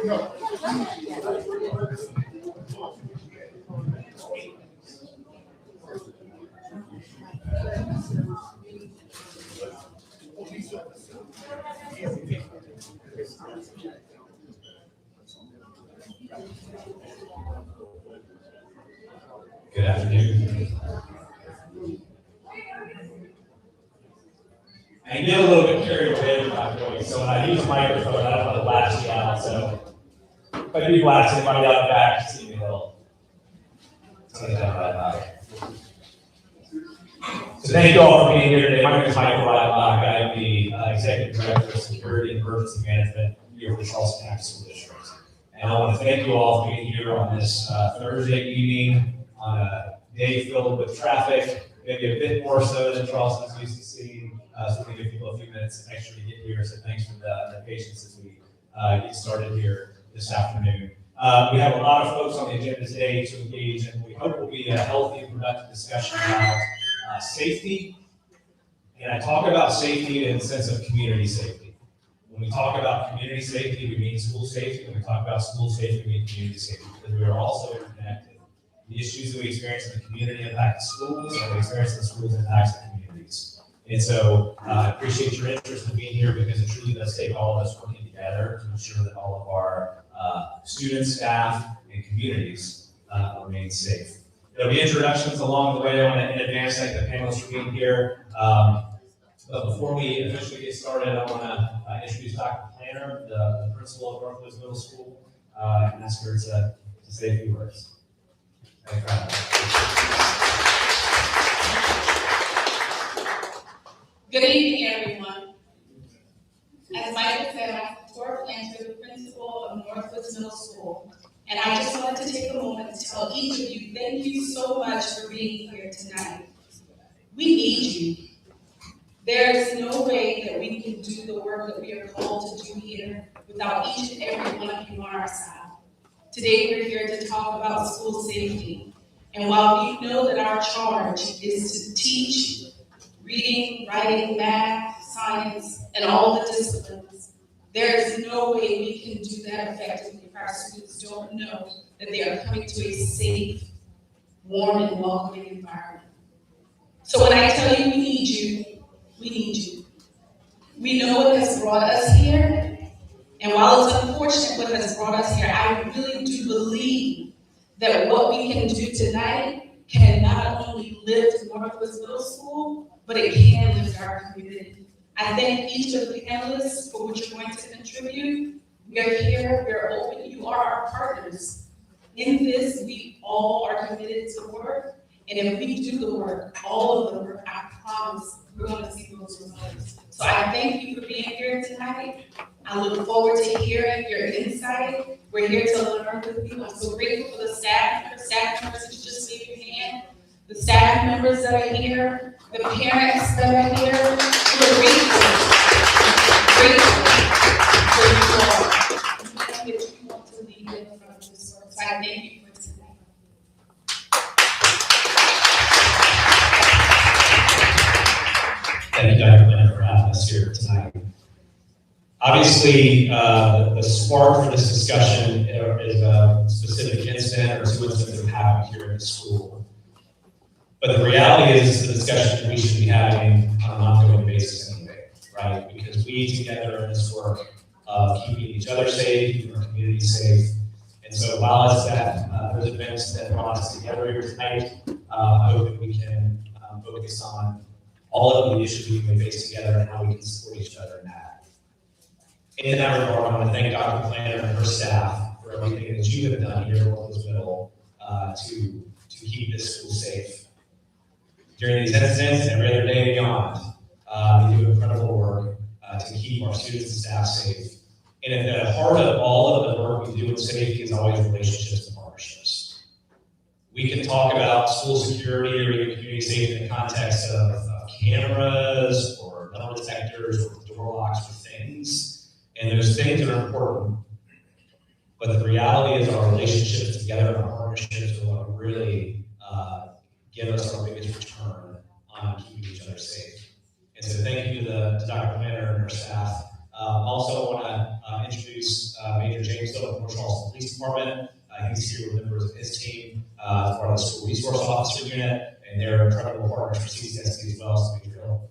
Good afternoon. I get a little bit carried away with my voice, so when I use a microphone, I don't want to blast you out. So if I do blast anybody out the back, just leave me a little. Turn it down right high. So thank you all for being here today. My name is Michael Reichenbach. I am the Executive Director of Security and Emergency Management here for the Charleston County School District. And I want to thank you all for being here on this Thursday evening on a day filled with traffic, maybe a bit more so than Charleston's used to seeing. So we give people a few minutes extra to get here. So thanks for the patience as we get started here this afternoon. We have a lot of folks on the agenda today to engage, and we hope will be a healthy and productive discussion about safety. And I talk about safety in the sense of community safety. When we talk about community safety, we mean school safety. When we talk about school safety, we mean community safety, because we are also interconnected. The issues that we experience in the community impact the schools, and we experience in the schools impacts the communities. And so I appreciate your interest in being here, because it truly does take all of us working together to ensure that all of our students, staff, and communities remain safe. There'll be introductions along the way. I want to, in advance, thank the panelists for being here. But before we officially get started, I want to introduce Dr. Planner, the principal of Northwest Middle School, and ask her to say a few words. Good evening, everyone. As Michael said, I'm Tora Planter, the principal of Northwest Middle School. And I just wanted to take a moment to tell each of you, thank you so much for being here tonight. We need you. There is no way that we can do the work that we are called to do here without each and every one of you on our side. Today we're here to talk about school safety. And while we know that our charge is to teach reading, writing, math, science, and all the disciplines, there is no way we can do that effectively if our students don't know that they are coming to a safe, warm, and welcoming environment. So when I tell you we need you, we need you. We know what has brought us here, and while it's unfortunate what has brought us here, I really do believe that what we can do tonight can not only lift Northwest Middle School, but it can lift our community. I thank each of the panelists for what you're going to contribute. We are here, we are open, you are our partners. In this, we all are committed to work, and if we do the work, all of the work, I promise we're going to see those results. So I thank you for being here tonight. I look forward to hearing your insight. We're here to learn with you. I'm so grateful for the staff members that you just gave your hand, the staff members that are here, the parents that are here. We're grateful for you all. That you want to lead in front of this work. So I thank you for tonight. Thank you, Dr. Planner, for having us here tonight. Obviously, the spark for this discussion is a specific incident or two incidents that have happened here at the school. But the reality is the discussion that we should be having on an ongoing basis anyway, right? Because we together in this work of keeping each other safe, keeping our community safe. And so while it's that those events that brought us together here tonight, I hope that we can focus on all of the issues we may face together and how we can support each other in that. In that regard, I want to thank Dr. Planner and her staff for everything that you have done here at Northwest Middle to keep this school safe. During these incidents and every other day beyond, they do incredible work to keep our students and staff safe. And at the heart of all of the work we do in safety is always relationships and partnerships. We can talk about school security or even community safety in the context of cameras or metal detectors or door locks or things. And those things are important. But the reality is our relationships together and our partnerships are what really give us our biggest return on keeping each other safe. And so thank you to Dr. Planner and her staff. Also, I want to introduce Major Leader Jamestown from the Charleston Police Department. He's here with members of his team, part of the School Resource Officer Unit, and they're incredible partners for CCSD as well, so we drill.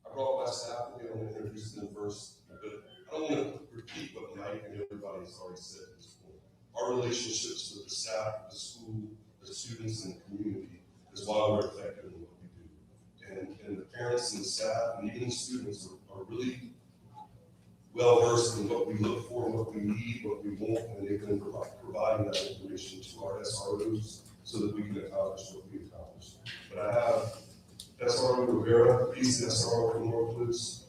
I brought my staff with me. I'm going to introduce them first, but I don't want to repeat what Mike and everybody's already said at this point. Our relationships with the staff, the school, the students, and the community is why we're effective in what we do. And the parents and the staff and even the students are really well versed in what we look for, and what we need, what we want, and they've been providing that information to our SROs so that we can accomplish what we accomplish. But I have SRO Rivera, he's the SRO from Northwoods.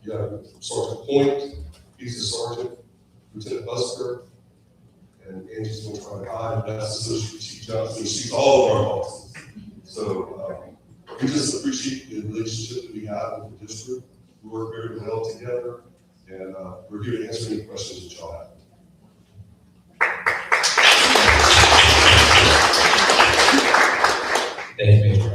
You have Sergeant Point, he's the sergeant, Lieutenant Busker, and Angie's going to try to hide, and that's Associate Chief Johnson. She's all of our bosses. So we just appreciate the relationship that we have with the district. We work very well together, and we're here to answer any questions that y'all have. Thank you, Major.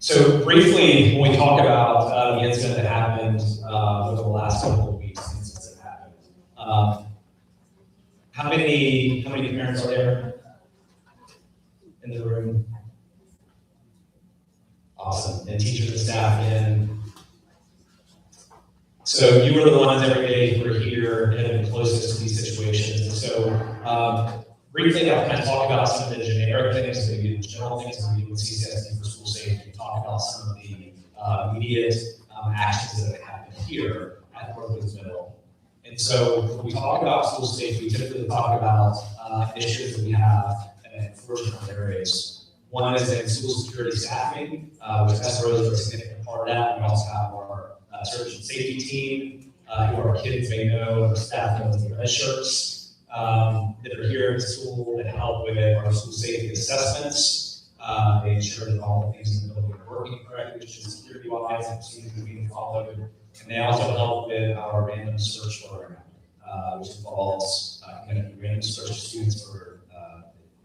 So briefly, when we talk about the incident that happened over the last couple of weeks since it happened, how many parents are there in the room? Awesome. And teachers and staff in. So you were the ones every day who were here and have been closest to these situations. And so briefly, I'll kind of talk about some of the generic things, maybe the general things that we do with CCSD for school safety, talk about some of the immediate actions that have happened here at Northwoods Middle. And so when we talk about school safety, we typically talk about initiatives that we have in four different areas. One is in school security staffing, which SROs are a significant part of that. We also have our search and safety team, who our kids may know, our staff knows the red shirts that are here at the school that help with our school safety assessments. They ensure that all the things in the building are working correctly, which is security-wise, and procedures are being followed. And they also help with our random search program, which involves random search of students for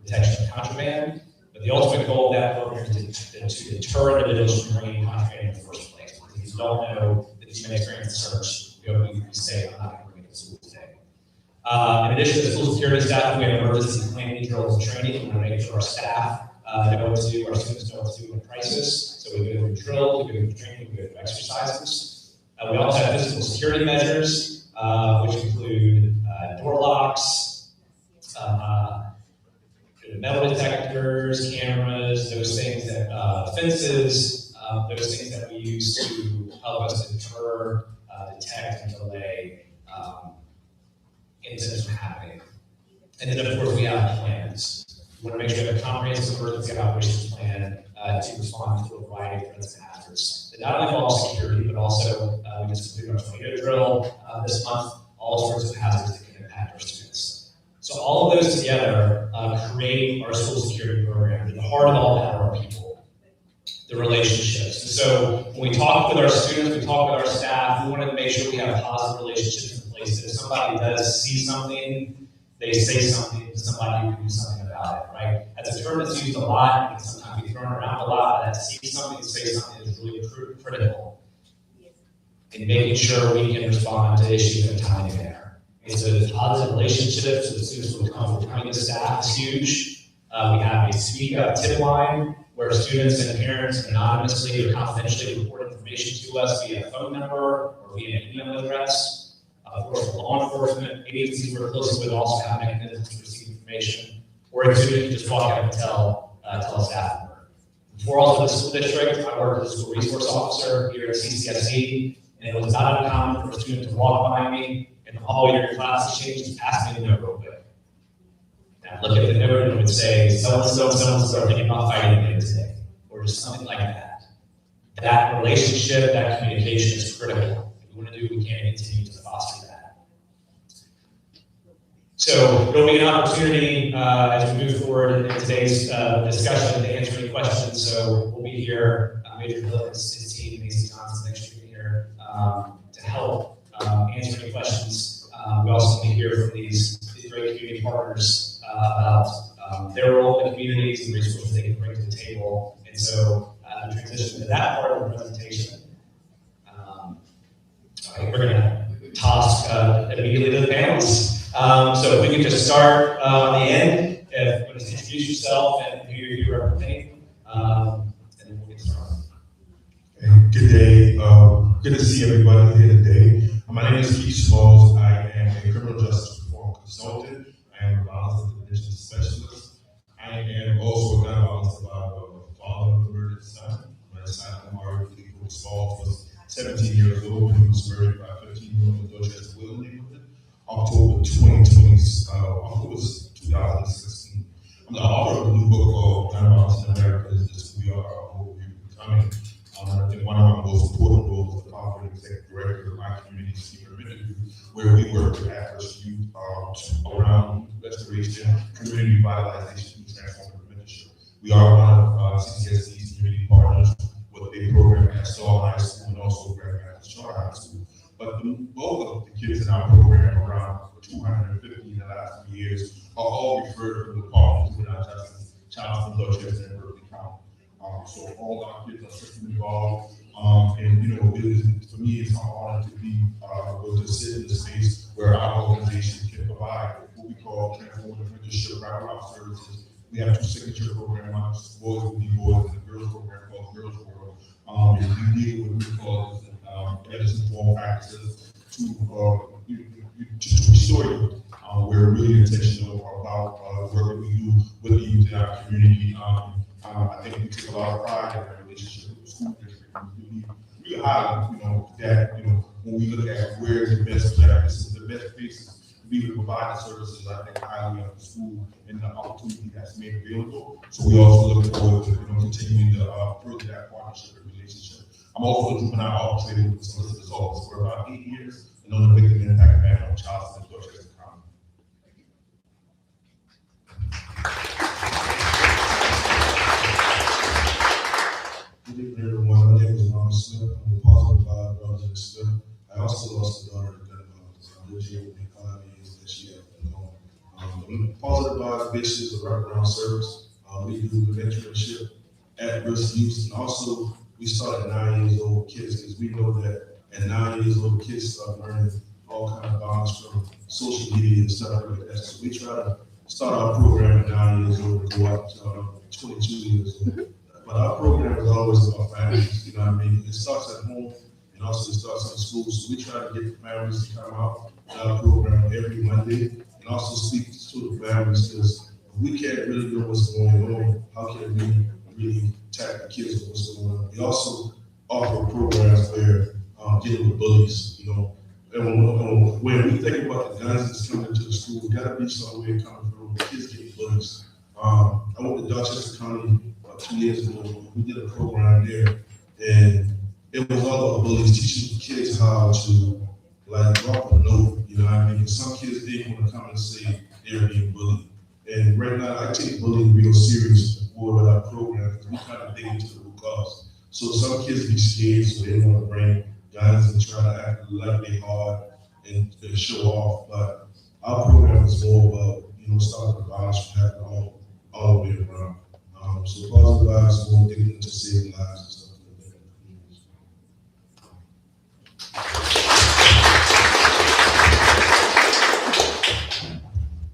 detection of contraband. But the ultimate goal of that program is to deter individuals from bringing contraband in the first place. Because if you don't know that you may experience a search, you can say, I'm not going to bring it to school today. In addition to school security staff, we have emergency planning drills and training. We want to make sure our staff know what to do, our students know what to do in a crisis. So we go through drills, we go through training, we go through exercises. We also have physical security measures, which include door locks, metal detectors, cameras, those things that, fences, those things that we use to help us deter, detect, and delay incidents from happening. And then, of course, we have plans. We want to make sure we have a comprehensive emergency operations plan to respond to a variety of threats and hazards. That not only involves security, but also we just completed our tornado drill this month, all sorts of hazards that can impact our students. So all of those together create our school security program. At the heart of all that are our people, the relationships. And so when we talk with our students, we talk with our staff, we want to make sure we have positive relationships in place. That if somebody does see something, they say something to somebody who can do something about it, right? That's a term that's used a lot, and sometimes be thrown around a lot, but that see something and say something is really critical in making sure we can respond to issues in a timely manner. And so the positive relationships with the students who come from coming to staff is huge. We have a speak up tip line where students and parents anonymously or confidentially report information to us via a phone number or via an email address. Of course, law enforcement agencies we're close with also have mechanisms to receive information, or a student can just walk out and tell a staff member. Before also the school district, I worked as a school resource officer here at CCSD, and it was not uncommon for a student to walk by me in the hallway during class exchange and ask me to know real quick. And I'd look at the note and it would say, so-and-so, so-and-so, thinking about fighting later today, or just something like that. That relationship, that communication is critical. If we want to do what we can to continue to foster that. So there'll be an opportunity as we move forward in today's discussion to answer any questions. So we'll be here, Major Hill, his team, Macy Johnson, next week here to help answer any questions. We also need to hear from these great community partners about their role in the community, some resources they can bring to the table. And so we transition to that part of the presentation. We're going to toss immediately to the panelists. So if we could just start on the end, if you want to introduce yourself and who you're representing, and then we'll get started. Good day. Good to see everybody here today. My name is Keith Smalls. I am a criminal justice reform consultant. I am a violence intervention specialist. I am also a gun violence survivor, a father of a murdered son. My son, Amari Smalls, was 17 years old when he was murdered by a 15-year-old in Dorchester neighborhood, October 2016. I'm the author of a new book called Gun Violence in America Is This Who We Are, or Who We're Becoming. I think one of my most important roles is the founder and executive director of my community, where we work with at-risk youth around restoration, community revitalization, and transformative mentorship. We are one of CCSC's community partners with a program at Saul High School and also a program at Charleston High School. But both of the kids in our program, around 250 in the last 3 years, are all referred to the Department of Juvenile Justice, Charleston, Dorchester, and Berkeley County. So all our kids are system involved, and for me, it's an honor to be able to sit in the space where our organization can provide what we call transformative mentorship wraparound services. We have two signature programs, Boys Will Be Boys, and a girls program called Girls World. And we deal with what we call evidence-informed practices to restore you. We're really intentional about the work that we do with the youth in our community. I think we take a lot of pride in our relationship with the school district. We highlight, that, when we look at where the best practices, the best places to be able to provide the services, I think highly of the school and the opportunity that's made available. So we also look forward to, continuing to further that partnership and relationship. I'm also a juvenile arbitrator with the solicitor's office for about 8 years and on the victim impact panel on Charleston and Dorchester County. Good evening, everyone. My name is Ron Smith. I'm the positive vibe brother of Smith. I also lost a daughter to gun violence. This year will be 5 years that she has been gone. Positive Vibes Bitch is a wraparound service. We do mentorship at risk youth, and also we start at 9 years old kids because we know that at 9 years old kids start learning all kinds of violence from social media and stuff like that. So we try to start our program at 9 years old and go up to 22 years old. But our program is always about families, you know what I mean? It starts at home and also it starts in school. So we try to get the families to come out to our program every Monday and also speak to the families because we can't really know what's going on. How can we really tap the kids with what's going on? We also offer programs where dealing with bullies, And when we think about the guns that's coming into the school, we gotta be somewhere coming from the kids getting bullies. I went to Dorchester County 2 years ago. We did a program there, and it was all about bullies, teaching kids how to drop a note. You know what I mean? Because some kids didn't want to come and say they're being bullied. And right now, I take bullying real serious with our program because we kind of dig into the root cause. So some kids be scared, so they want to bring guns and try to act like they hard and show off. But our program is more about stopping the violence from happening all the way around. So positive lives will get into saving lives and stuff like that.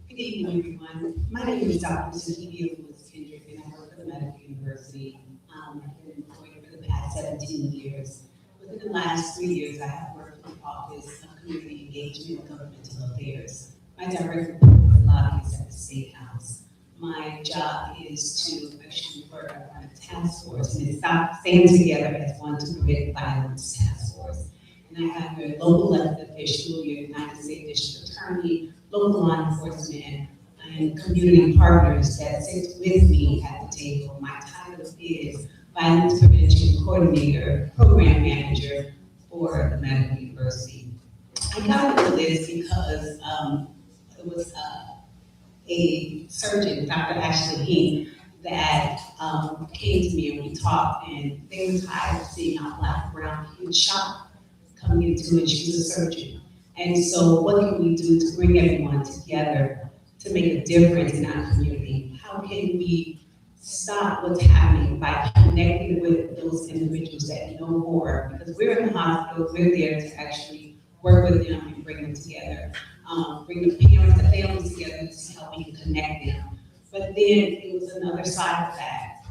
Good evening, everyone. My name is Dr. Sahibia Kendrick, and I work at the Medical University. I've been employed for the past 17 years. Within the last 3 years, I have worked in the Office of Community Engagement and Governmental Affairs. My direct report is a lobbyist at the State House. My job is to actually work on a task force, and it's staying together as one to prevent violence task force. And I have your local elected official, your United States District Attorney, local law enforcement, and community partners that sit with me at the table. My title is Violence Prevention Coordinator, Program Manager for the Medical University. I got into this because it was a surgeon, Dr. Ashley Heath, that came to me and we talked, and they were tired of seeing our Black, brown kids shot coming into it. She was a surgeon. And so what can we do to bring everyone together to make a difference in our community? How can we stop what's happening by connecting with those individuals that know more? Because we're in the hospital, we're there to actually work with them and bring them together. Bring the parents, the families together to help you connect them. But then it was another side of that.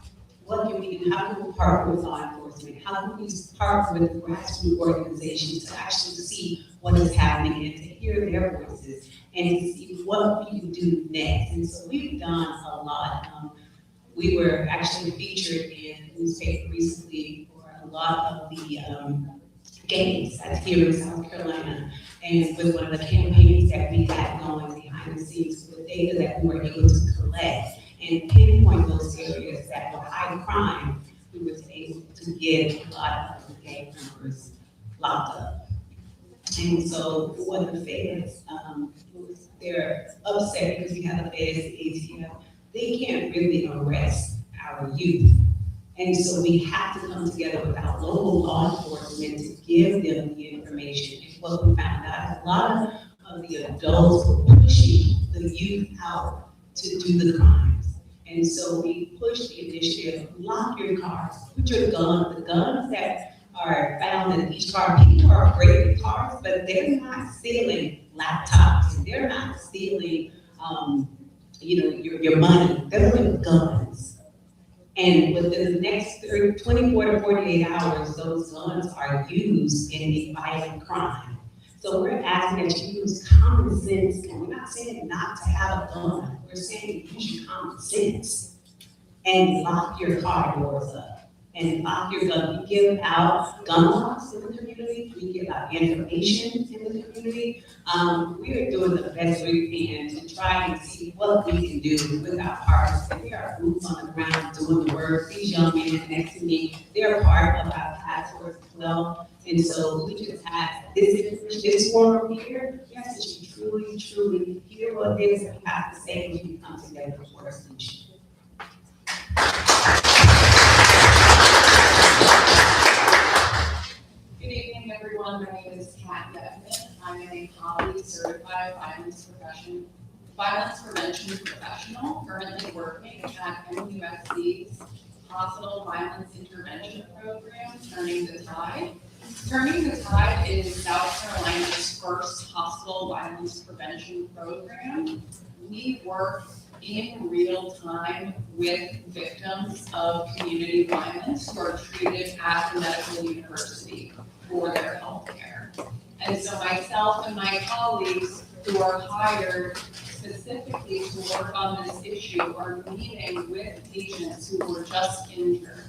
What can we do? How can we partner with law enforcement? How can we partner with grassroots organizations to actually see what is happening and to hear their voices and to see what we can do next? And so we've done a lot. We were actually featured in the newspaper recently for a lot of the games that's here in South Carolina, and with one of the campaigns that we had going behind the scenes with data that we were able to collect and pinpoint those areas that were high crime. We were able to get a lot of the gang members locked up. And so what the feds, they're upset because we have the feds, the ATF, they can't really arrest our youth. And so we have to come together with our local law enforcement to give them the information. And what we found out is a lot of the adults were pushing the youth out to do the crimes. And so we pushed the initiative, lock your cars, put your guns, the guns that are found in each car. People are afraid of cars, but they're not stealing laptops, and they're not stealing your money, they're with guns. And within the next 24 to 48 hours, those guns are used in a violent crime. So we're asking that you use common sense, and we're not saying not to have a gun, we're saying use your common sense and lock your car doors up and lock your gun. We give out gun locks in the community, we give out information in the community. We are doing the best we can to try and see what we can do with our hearts. And we are boots on the ground doing the work. These young men next to me, they're part of our task force as well. And so we just have this forum here. Yes, that you truly hear what it is that we have to say when we come together for a solution. Good evening, everyone. My name is Kat Devman. I'm a Poly certified violence prevention professional, currently working at MUSC's Hospital Violence Intervention Program, Turning the Tide. Turning the Tide is South Carolina's first hospital violence prevention program. We work in real time with victims of community violence who are treated at the medical university for their health care. And so myself and my colleagues who are hired specifically to work on this issue are meeting with patients who were just injured,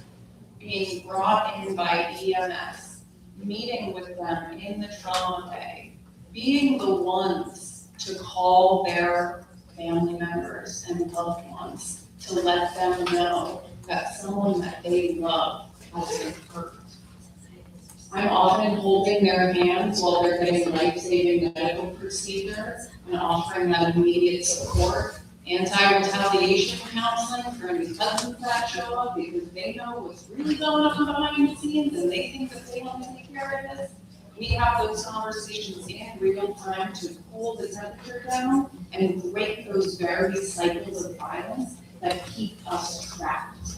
being brought in by EMS, meeting with them in the trauma bay, being the ones to call their family members and loved ones to let them know that someone that they love has been hurt. I'm often holding their hands while they're getting life-saving medical procedures and offering them immediate support, anti-retaliation counseling for any cousins that show up because they know what's really going on behind the scenes and they think that they want to take care of this. We have those conversations in real time to cool the temperature down and break those very cycles of violence that keep us trapped.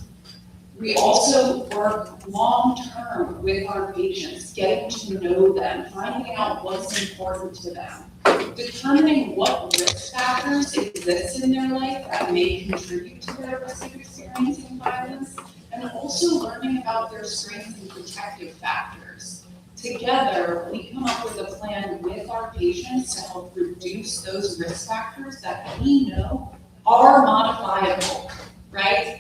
We also work long-term with our patients, getting to know them, finding out what's important to them, determining what risk factors exist in their life that may contribute to their risk of experiencing violence, and also learning about their strengths and protective factors. Together, we come up with a plan with our patients to help reduce those risk factors that we know are modifiable, right?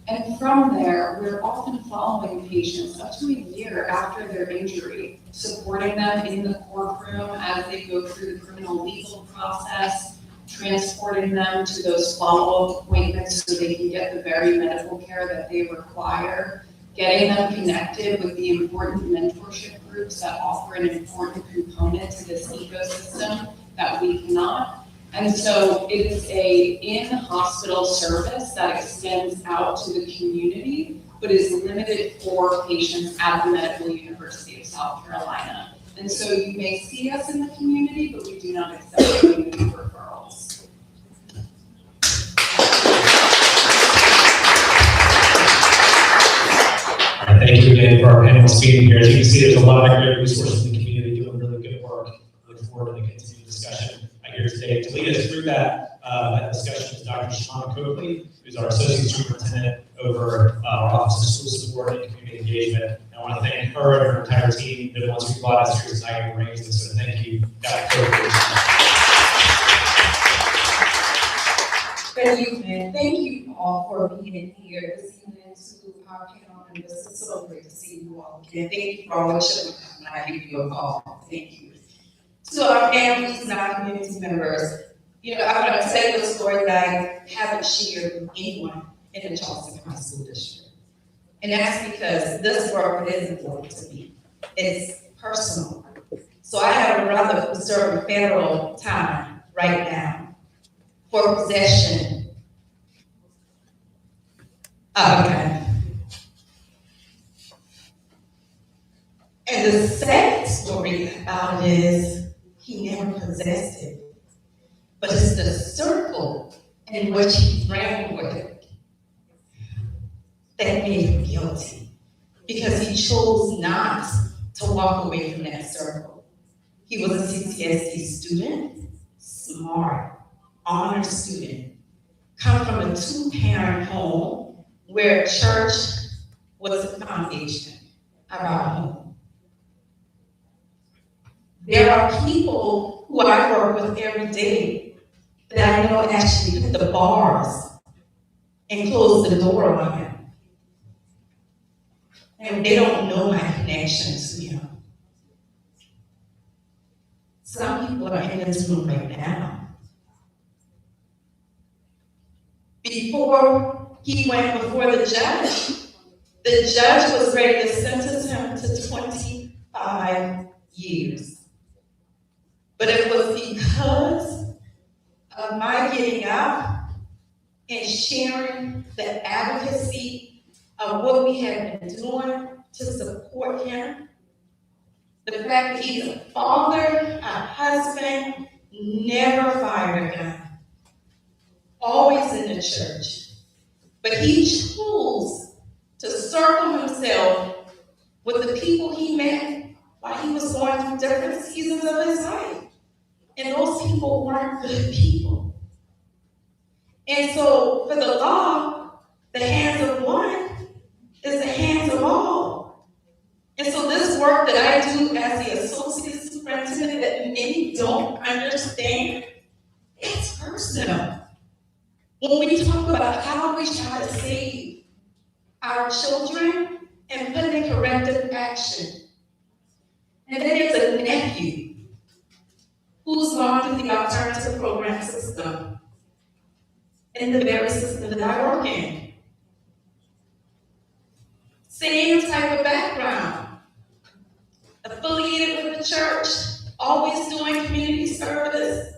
And from there, we're often following patients up to a year after their injury, supporting them in the courtroom as they go through the criminal legal process, transporting them to those follow-up appointments so they can get the very medical care that they require, getting them connected with the important mentorship groups that offer an important component to this ecosystem that we cannot. And so it is a in-hospital service that extends out to the community, but is limited for patients at the Medical University of South Carolina. And so you may see us in the community, but we do not accept community referrals. else being here. As you can see, there's a lot of great resources in the community doing really good work. Look forward to the continued discussion here today. To lead us through that discussion is Dr. Shimon Coakley, who's our Associate Superintendent over our Office of School Support and Community Engagement. And I want to thank her and her entire team that once we brought us here tonight and arranged this. So thank you, Dr. Coakley. Good evening. Thank you all for being here this evening to our panel, and this is so great to see you all again. Thank you for always showing up when I give you a call. Thank you. To our families and our community members, I'm going to tell you a story that I haven't shared with anyone in the Charleston High School District. And that's because this work is important to me. It's personal. So I have a brother who's serving federal time right now for possession of a gun. And the sad story about it is he never possessed it. But it's the circle in which he ran with it that made him guilty. Because he chose not to walk away from that circle. He was a CCSD student, smart, honor student, come from a 2-parent home where church was the foundation of our home. There are people who I work with every day that I know actually put the bars and close the door on him. And they don't know my connection to him. Some people are in this room right now. Before he went before the judge was ready to sentence him to 25 years. But it was because of my getting up and sharing the advocacy of what we have been doing to support him. The fact that he's a father, a husband, never fired a gun. Always in the church. But he chose to circle himself with the people he met while he was going through different seasons of his life. And those people weren't good people. And so for the law, the hands of one is the hands of all. And so this work that I do as the associate superintendent that many don't understand, it's personal. When we talk about how we try to save our children and put in corrective action, and then there's a nephew who's gone through the alternative program system in the very system that I work in. Same type of background, affiliated with the church, always doing community service,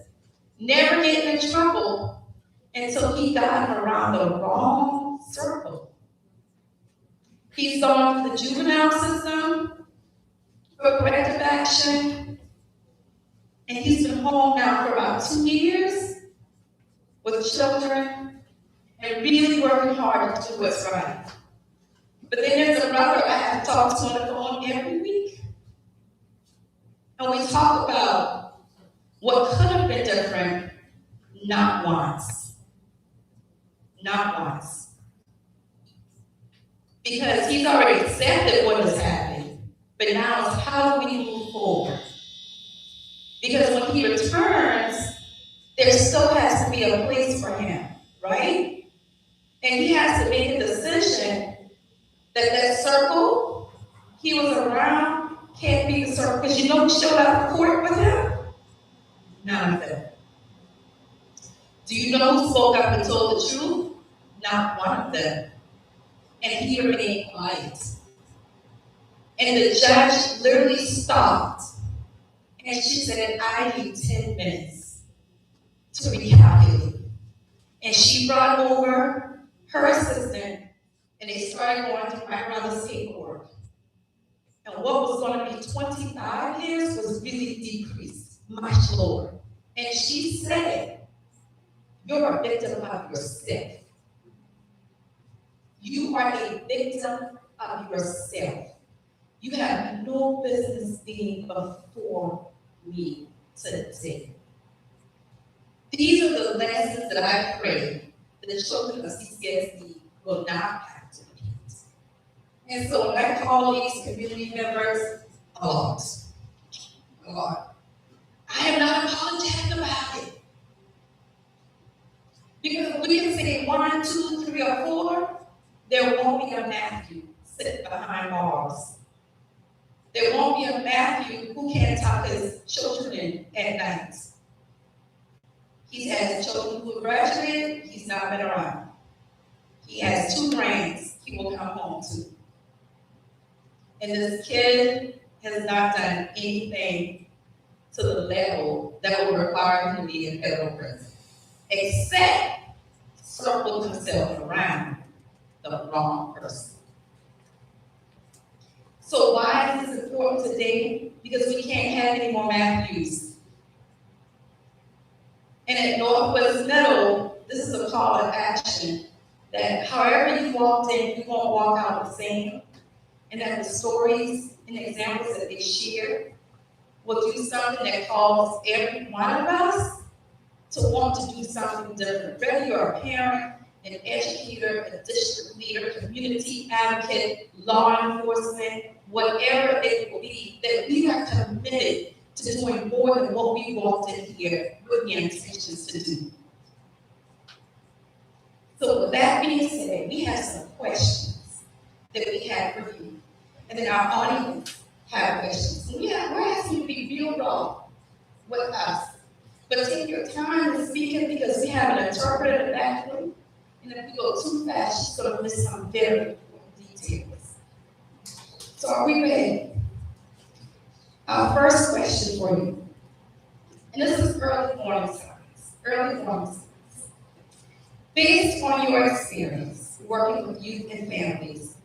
never getting in trouble until he got around the wrong circle. He's gone through the juvenile system for corrective action, and he's been home now for about 2 years with children and really working hard to do what's right. But then there's a brother I have to talk to on the phone every week. And we talk about what could have been different, not once. Not once. Because he's already accepted what has happened. But now it's how do we move forward? Because when he returns, there still has to be a place for him, right? And he has to make a decision that circle he was around can't be the circle. Because you know who showed up to court with him? None of them. Do you know who spoke up and told the truth? Not one of them. And he remained quiet. And the judge literally stopped. And she said, I need 10 minutes to recalculate. And she brought over her assistant, and they started going through my brother's paperwork. And what was going to be 25 years was really decreased, much lower. And she said, you're a victim of yourself. You are a victim of yourself. You have no business being before me today. These are the lessons that I pray that the children of CCSD will not have to repeat. And so when I call these community members, a lot. I am not apologetic about it. Because we can say 1, 2, 3, or 4, there won't be a Matthew sitting behind bars. There won't be a Matthew who can't tuck his children in at night. He has children who have graduated, he's not been around. He has 2 grands he will come home to. And this kid has not done anything to the level that would require him to be in federal prison, except circle himself around the wrong person. So why is this important today? Because we can't have any more Matthews. And at Northwest Middle, this is a call to action that however you walked in, you won't walk out the same. And that the stories and the examples that they share will do something that calls every one of us to want to do something different. Whether you're a parent, an educator, a district leader, community advocate, law enforcement, whatever it will be, that we are committed to doing more than what we walked in here with the intentions to do. So with that being said, we have some questions that we have for you. And then our audience have questions. And we're asking you to be real raw with us. But take your time in speaking because we have an interpreter in the back room. And if we go too fast, she's going to miss some very important details. So are we ready? Our first question for you. And this is early warning signs. Early warning signs. Based on your experience working with youth and families,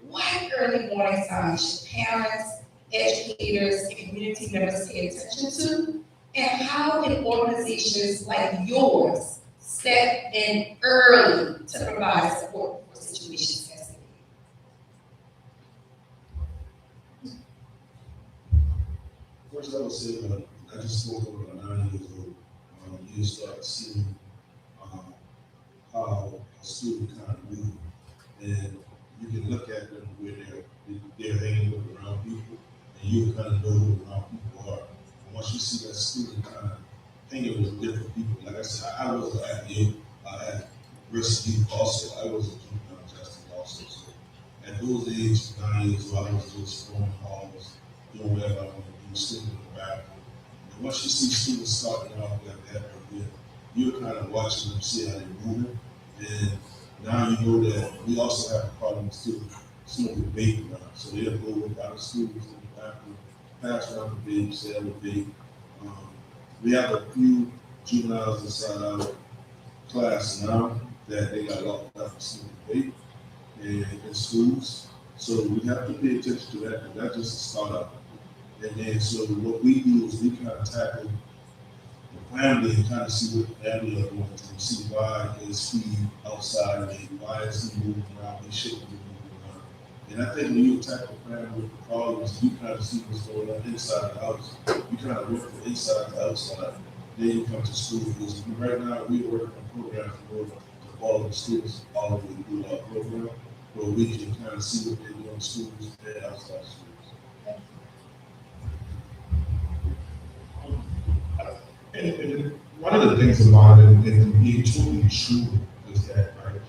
what early warning signs should parents, educators, and community members pay attention to? And how can organizations like yours step in early to provide support for situations as they First, I would say I just spoke about 9 years old. You start seeing how a student kind of move, and you can look at them where they're hanging with around people, and you kind of know who around people are. And once you see that student kind of hanging with different people, like I said, I was at risk youth also. I was a juvenile justice also. So at those ages, 9 years old, I was just going halls, doing whatever I wanted to do, sitting in the bathroom. And once you see students starting off like that, you're kind of watching them, see how they're moving. And now you know that we also have a problem with students smoking vape around. So they'll go with other students in the bathroom, pass around the vape, sell the vape. We have a few juveniles inside our class now that they got locked up for smoking vape in schools. So we have to pay attention to that, because that's just a startup. And then so what we do is we kind of tackle the family and kind of see what the family are going through, see why is he outside and why is he moving around, he shouldn't be moving around. And I think when you tackle family with the problems, you kind of see what's going on inside the house. You kind of work from inside to outside. Then you come to school. Because right now we're working on programs to follow the students all the way through our program, where we can kind of see what they're doing in schools and outside schools. And one of the things about it, and being totally true, is that, right,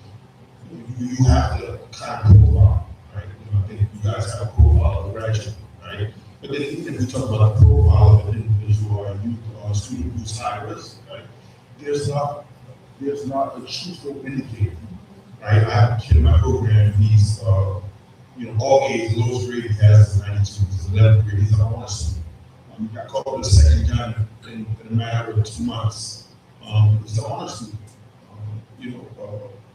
you have to kind of profile, right? I think you guys have a profile of a graduate, right? But then even if we talk about the profile of an individual or a youth or a student who's high risk, right, there's not a truthful indicator, right? I have a kid in my program, he's, all A's, lowest grade he has is 92, he's 11th grade, he's an honor student. I called it a second gun in a matter of 2 months. It's an honor student,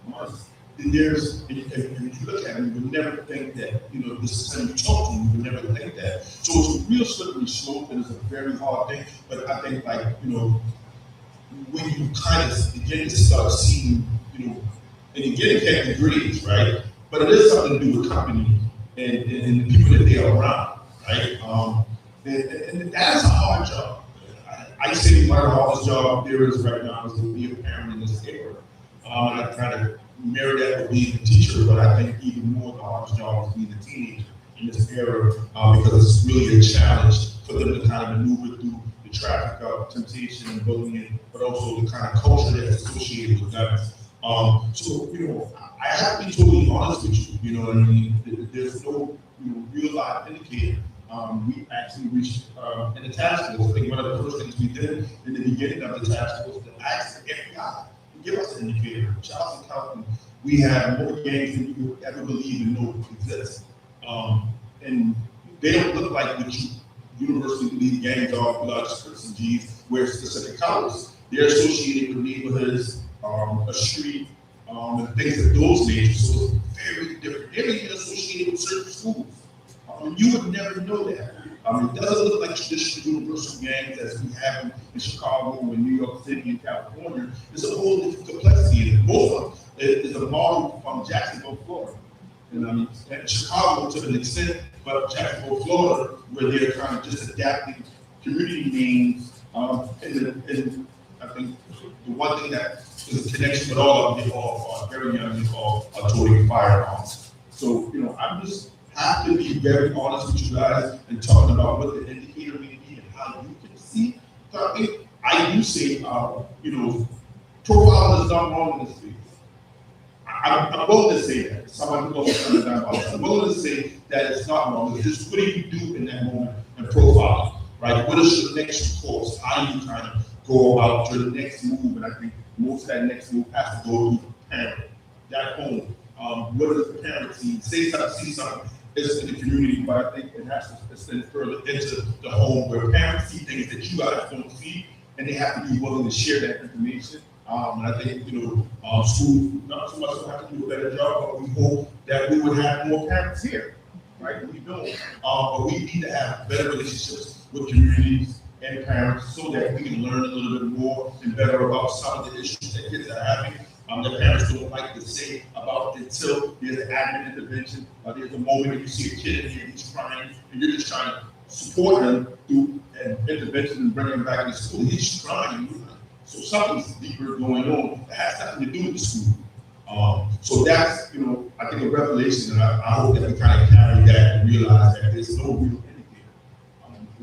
months. And if you look at him, you would never think that, this is something you talk to him, you would never think that. So it's a real slippery slope, and it's a very hard thing. But I think, when you kind of begin to start seeing, and you get it at degrees, right? But it is something to do with company and the people that they are around, right? And that is a hard job. I say one of the hardest jobs there is right now is to be a parent in this era. I try to marry that with being a teacher, but I think even more the hardest job is being a teenager in this era because it's really a challenge for them to kind of maneuver through the traffic of temptation and bullying, but also the kind of culture that's associated with that. So, I have to be totally honest with you, you know what I mean? There's no real live indicator. We actually reached in the task force. I think one of the first things we did in the beginning of the task force was to ask the FBI to give us an indicator. Charleston County, we have more gangs than you would ever believe and know exist. And they don't look like what you universally believe gangs are, bloods, Crips, and G's, wear specific colors. They're associated with neighborhoods, a street, and things of those natures. So it's very different. They're even associated with certain schools. You would never know that. It doesn't look like traditional universal gangs as we have in Chicago and New York City and California. There's a whole different complexity in it. Most of it is a model from Jacksonville, Florida. And Chicago to an extent, but Jacksonville, Florida, where they're kind of just adapting community names. And I think the one thing that is a connection with all of them, they all are very young, they all are toting firearms. So, I'm just have to be very honest with you guys and talking about what the indicator may be and how you can see. So I do say, profiling is not wrong in this field. I'm willing to say that. Someone who goes to down about it. I'm willing to say that it's not wrong. It's just what do you do in that moment and profile, right? What is your next course? How do you kind of go about your next move? And I think most of that next move has to go through the parent, that home. What does the parent see? Say something, see something. It's in the community, but I think it has to extend further into the home where parents see things that you guys don't see, and they have to be willing to share that information. And I think, schools not so much will have to do a better job, but we hope that we would have more parents here, right? We don't. But we need to have better relationships with communities and parents so that we can learn a little bit more and better about some of the issues that kids are having. That parents don't like to say about until there's an admin intervention, or there's a moment when you see a kid in here, he's crying, and you're just trying to support him through an intervention and bring him back to school. He's crying, so something's deeper going on that has nothing to do with the school. So that's, I think a revelation, and I hope that we kind of carry that and realize that there's no real indicator.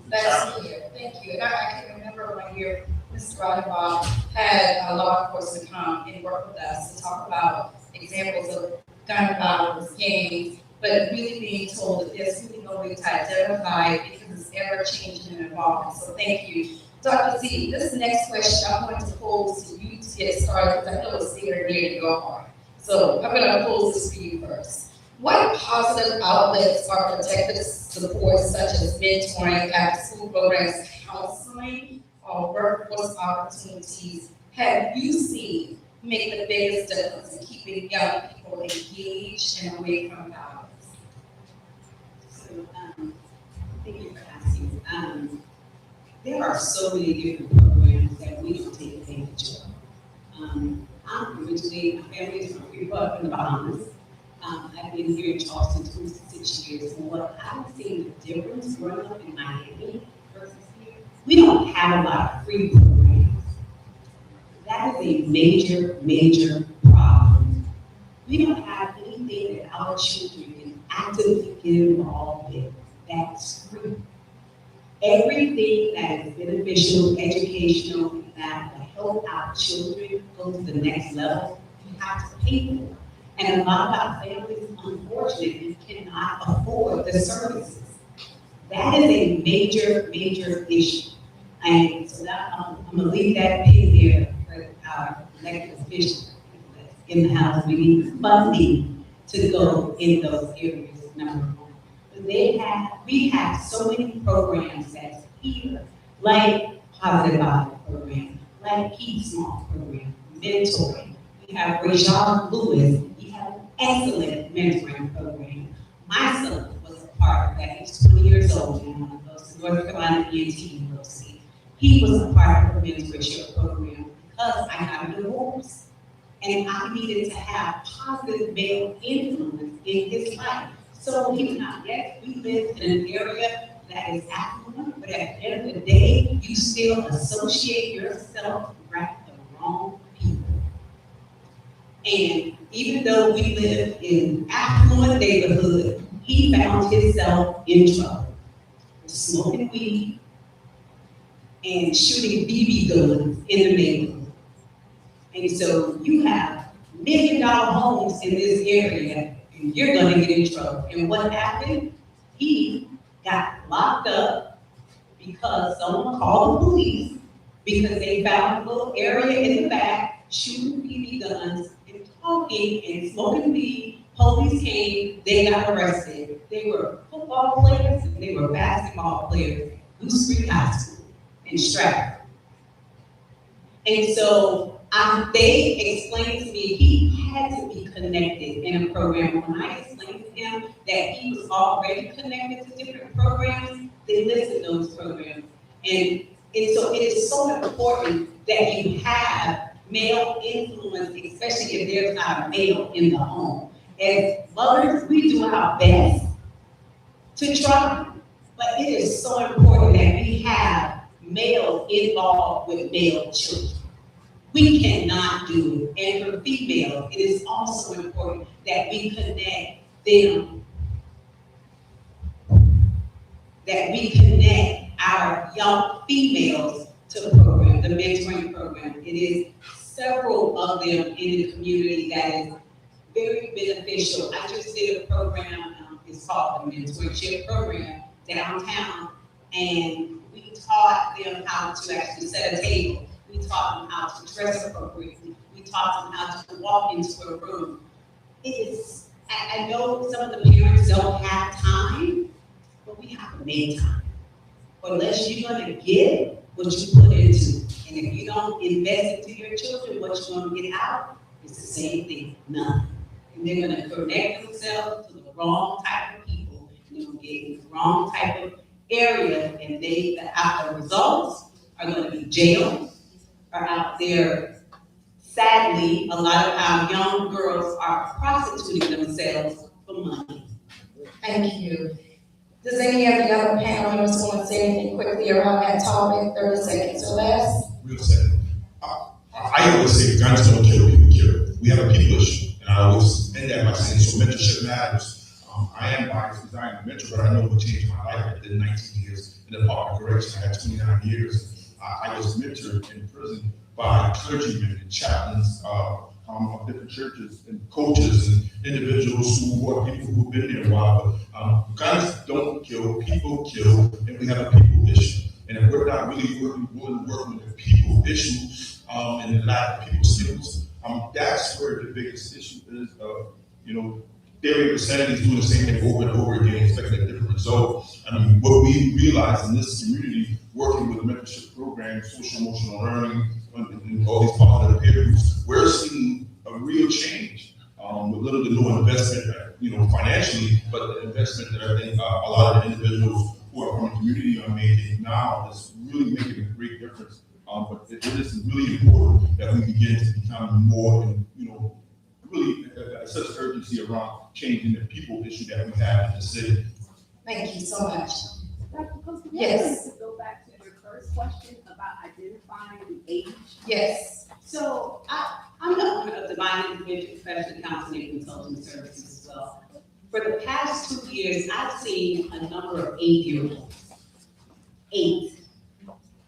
That's clear, thank you. And I can remember one year, Mr. Rodenbaugh had a law enforcement come and work with us to talk about examples of gun violence, gangs, but really being told that there's really no way to identify it because it's ever changing and evolving. So thank you. Dr. Z, this next question I'm going to pose to you to get started because I know it's near to your heart. So I'm going to pose this for you first. What positive outlets or protective supports such as mentoring, after-school programs, counseling, or workforce opportunities have you seen make the biggest difference in keeping young people engaged and away from violence? So, thank you for asking. There are so many different programs that we don't take advantage of. I'm originally, my family is from Cuba in the Bahamas. I've been here in Charleston 26 years, and what I've seen the difference growing up in Miami versus here, we don't have a lot of free programs. That is a major, major problem. We don't have anything that our children can actively get involved with that's free. Everything that is beneficial, educational, and that will help our children go to the next level, you have to pay for. And a lot of our families, unfortunately, cannot afford the services. That is a major, major issue. And so that, I'm gonna leave that pin there for our elected officials in the House. We need funding to go in those areas, number one. But we have so many programs that's here, like Positive Violence Program, like Keep Small Program, mentoring. We have Rajon Lewis. We have an excellent mentoring program. My son was a part of that. He's 20 years old now. He goes to North Carolina ENT University. He was a part of the mentorship program because I got a divorce. And I needed to have positive male influence in his life So even now, yes, we live in an area that is affluent, but at the end of the day, you still associate yourself with the wrong people. And even though we live in affluent neighborhood, he found himself in trouble, smoking weed and shooting BB guns in the neighborhood. And so you have $1 million homes in this area, and you're gonna get in trouble. And what happened? He got locked up because someone called the police because they found a little area in the back shooting BB guns and talking and smoking weed. Police came, they got arrested. They were football players and they were basketball players at Goose Creek High School in Stratford. And so they explained to me he had to be connected in a program. When I explained to him that he was already connected to different programs, they listed those programs. And so it is so important that you have male influence, especially if there's not a male in the home. As mothers, we do our best to try, but it is so important that we have males involved with male children. We connot do it. And for females, it is also important that we connect them, that we connect our young females to the program, the mentoring program. It is several of them in the community that is very beneficial. I just did a program, it's called the Mentorship Program downtown, and we taught them how to actually set a table. We taught them how to dress appropriately. We taught them how to walk into a room. I know some of the parents don't have time, but we have to make time. Unless you're gonna get what you put into. And if you don't invest into your children, what you're gonna get out is the same thing, nothing. And they're gonna connect themselves to the wrong type of people. They're gonna get in the wrong type of area, and the after results are gonna be jail, are out there. Sadly, a lot of our young girls are prostituting themselves for money. Thank you. Does any of the other panel members want to say anything quickly around that topic, 30 seconds or less? Real second. I always say guns don't kill, people kill. We have a people issue, and I always end that by saying so mentorship matters. I am biased because I am a mentor, but I know what changed my life. I did 19 years in the Department of Correction. I had 29 years. I was mentored in prison by clergymen and chaplains of different churches and coaches and individuals who are people who've been there a while. But guns don't kill, people kill, and we have a people issue. And if we're not really working with the people issue and the lack of people skills, that's where the biggest issue is. Daily Insanity is doing the same thing over and over again, expecting a different result. I mean, what we realize in this community, working with the mentorship program, social emotional learning, and all these positive peer groups, we're seeing a real change with little to no investment, financially, but the investment that I think a lot of the individuals who are from the community are making now is really making a great difference. But it is really important that we begin to become more, really such urgency around changing the people issue that we have in the city. Thank you so much. Yes. To go back to your first question about identifying the age. Yes. So I'm the owner of Divine Intervention Professional Counseling and Consulting Services as well. For the past 2 years, I've seen a number of 8-year-olds. 8.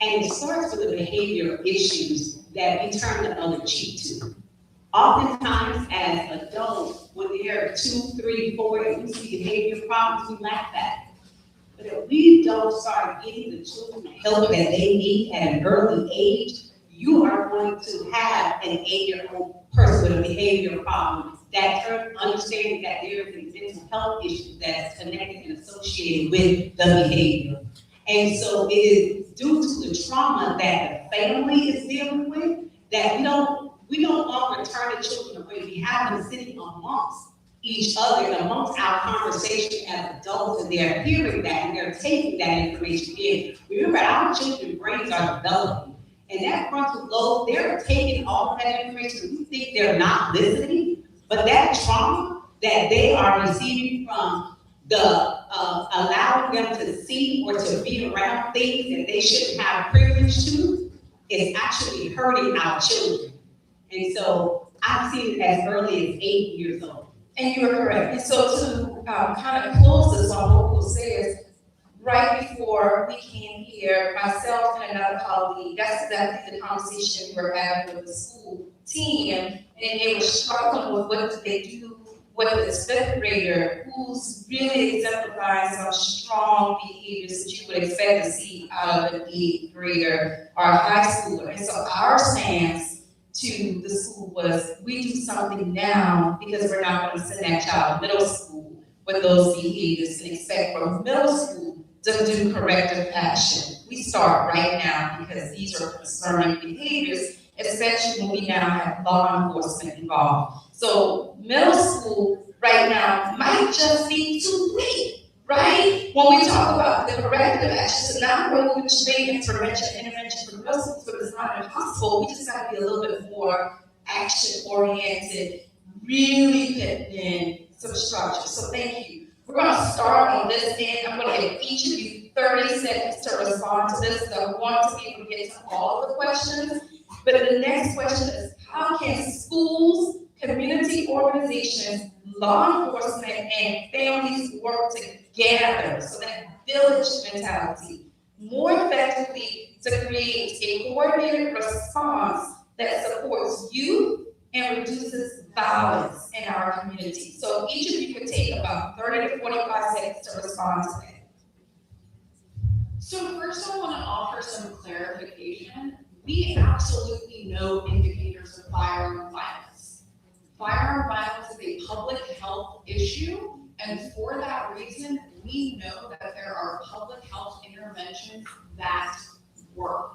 And it starts with the behavioral issues that we turn the other cheek to. Oftentimes, as adults, when they're 2, 3, 4, and we see behavior problems, we laugh at it. But if we don't start getting the children the help that they need at an early age, you are going to have an 8-year-old person with a behavioral problem that understanding that there is a mental health issue that's connected and associated with the behavior. And so it is due to the trauma that the family is dealing with that we don't want to turn the children away. We have them sitting amongst each other and amongst our conversation as adults, and they're hearing that and they're taking that information in. Remember, our children's brains are developing, and that frontal lobe, they're taking all of that information. We think they're not listening, but that trauma that they are receiving from allowing them to see or to be around things that they shouldn't have privilege to is actually hurting our children. And so I've seen it as early as 8 years old. And you are correct. And so to kind of close this on what we'll say is, right before we came here, myself and another colleague, that's exactly the conversation we were having with the school team, and they were struggling with what do they do with this fifth grader who's really exemplifying some strong behaviors that you would expect to see out of an eighth grader or a high schooler. And so our stance to the school was, we do something now because we're not going to send that child to middle school with those behaviors and expect from middle school to do corrective action. We start right now because these are concerning behaviors, especially when we now have law enforcement involved. So middle school right now might just be too late, right? When we talk about the corrective action, so now we're moving straight intervention for middle school, so it's not impossible. We just got to be a little bit more action-oriented, really putting in some structure. So thank you. We're going to start on this end. I'm going to give each of you 30 seconds to respond to this. I want to be able to get to all of the questions. But the next question is, how can schools, community organizations, law enforcement, and families work together, so that village mentality, more effectively to create a coordinated response that supports youth and reduces violence in our community? So each of you could take about 30 to 45 seconds to respond to that. So first I want to offer some clarification. We absolutely know indicators of firearm violence. Firearm violence is a public health issue, and for that reason, we know that there are public health interventions that work.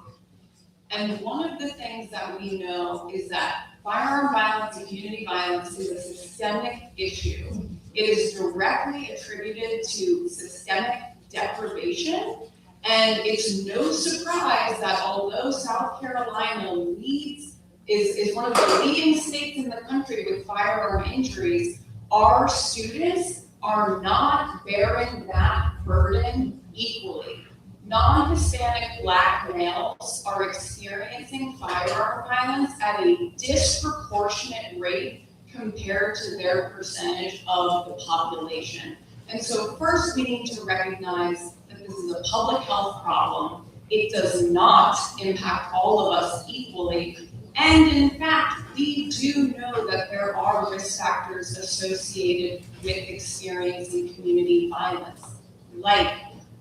And one of the things that we know is that firearm violence and community violence is a systemic issue. It is directly attributed to systemic deprivation, and it's no surprise that although South Carolina is one of the leading states in the country with firearm injuries, our students are not bearing that burden equally. Non-Hispanic Black males are experiencing firearm violence at a disproportionate rate compared to their percentage of the population. And so first we need to recognize that this is a public health problem. It does not impact all of us equally. And in fact, we do know that there are risk factors associated with experiencing community violence, like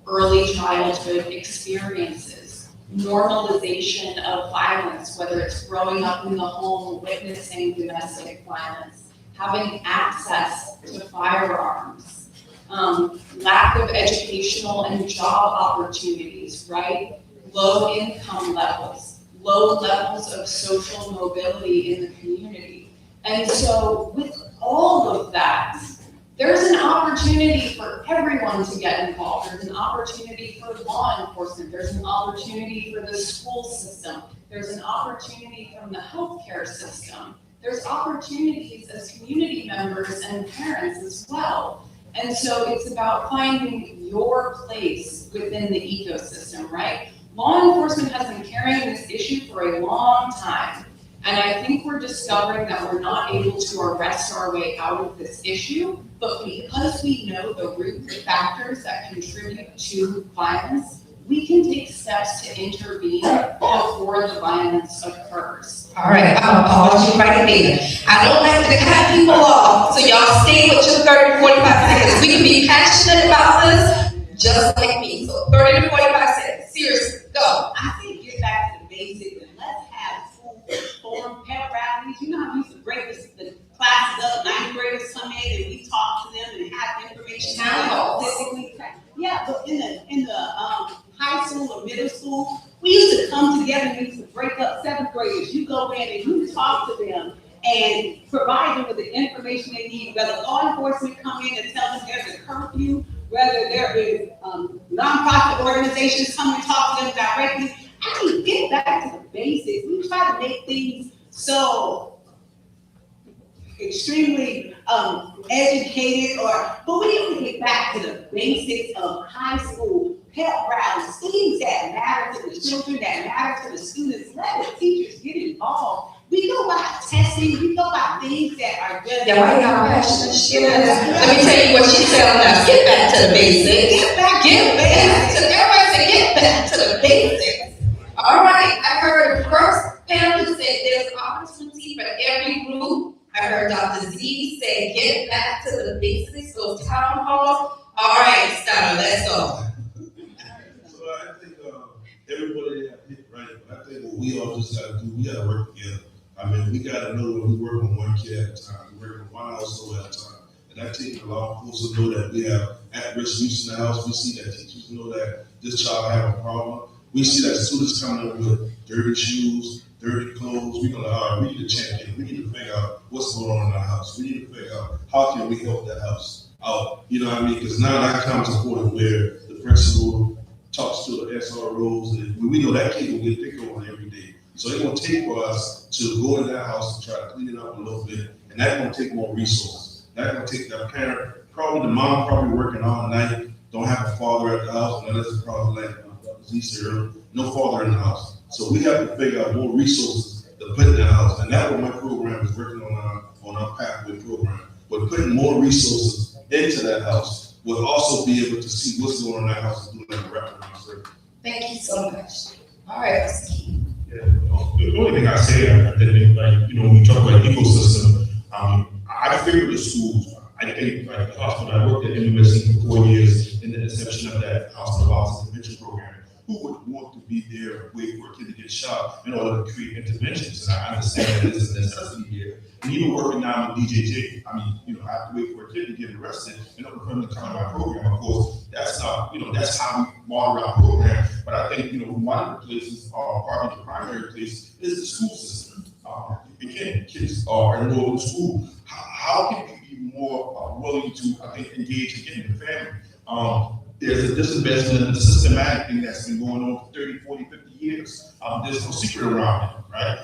early childhood experiences, normalization of violence, whether it's growing up in the home, witnessing domestic violence, having access to firearms, lack of educational and job opportunities, right? Low income levels, low levels of social mobility in the community. And so with all of that, there's an opportunity for everyone to get involved. There's an opportunity for law enforcement. There's an opportunity for the school system. There's an opportunity from the healthcare system. There's opportunities as community members and parents as well. And so it's about finding your place within the ecosystem, right? Law enforcement has been carrying this issue for a long time. And I think we're discovering that we're not able to arrest our way out of this issue, but because we know the root factors that contribute to violence, we can take steps to intervene before the violence occurs. All right, I'm gonna pause you right there. I don't like to cut people off, so y'all stay with your 30 to 45 seconds. We can be passionate about this, just like me. So 30 to 45 seconds, seriously, go. I think get back to the basics and let's have school forum pep rallies. You know how we used to break the classes up, 9th graders come in and we talk to them and have information. Specifically, yeah, but in the high school or middle school, we used to come together and we used to break up 7th graders. You go in and you talk to them and provide them with the information they need, whether law enforcement come in and tell them there's a curfew, whether there is nonprofit organizations come and talk to them directly. I mean, get back to the basics. We try to make things so extremely educated but we need to get back to the basics of high school, pep rallies, things that matter to the children, that matter to the students. Let the teachers get involved. We go by testing, we go by things that are good. Yeah, why y'all passionate? Let me tell you what she's telling us. Get back to the basics. Get back to Get the back basics. to, everybody say, get back to the basics. All right, I heard the first panel said there's opportunity for every group. I heard Dr. Z say, get back to the basics, those town halls. All right, Stella, let's go. So I think everybody hit right, but I think what we all just gotta do, we gotta work together. I mean, we gotta know that we work on one kid at a time, we work on one household at a time. And that takes a lot of schools to know that we have at-risk youth in the house. We see that teachers know that this child have a problem. We see that students coming in with dirty shoes, dirty clothes. We're gonna, all right, we need to check in. We need to figure out what's going on in our house. We need to figure out how can we help that house out. You know what I mean? Because now that comes to a point where the principal talks to the SROs, and we know that kid will get picked on every day. So it's gonna take for us to go in that house and try to clean it up a little bit, and that's gonna take more resources. That's gonna take that parent, probably the mom probably working all night, don't have a father at the house, and that's probably like Z said earlier, no father in the house. So we have to figure out more resources to put in the house, and that's what my program is working on our pathway program. We're putting more resources into that house. We'll also be able to see what's going on in that house and do like a wraparound service. Thank you so much. All right, Mr. Key. Yeah, the only thing I say, I think, like, you know, when we talk about ecosystem, I figure the schools, I think, like the hospital, I worked at MUSC for 4 years in the inception of that hospital violence intervention program. Who would want to be there waiting for a kid to get shot in order to create interventions? And I understand that there's a necessity here. And even working now with DJJ, I mean, you know, I have to wait for a kid to get arrested in order for him to come to my program. Of course, that's not, you know, that's how we model our program. But I think, you know, one of the places, probably the primary place, is the school system. Again, kids are enrolled in school. How can we be more willing to, I think, engage again in the family? There's a disinvestment in the systematic thing that's been going on for 30, 40, 50 years. There's no secret around it, right?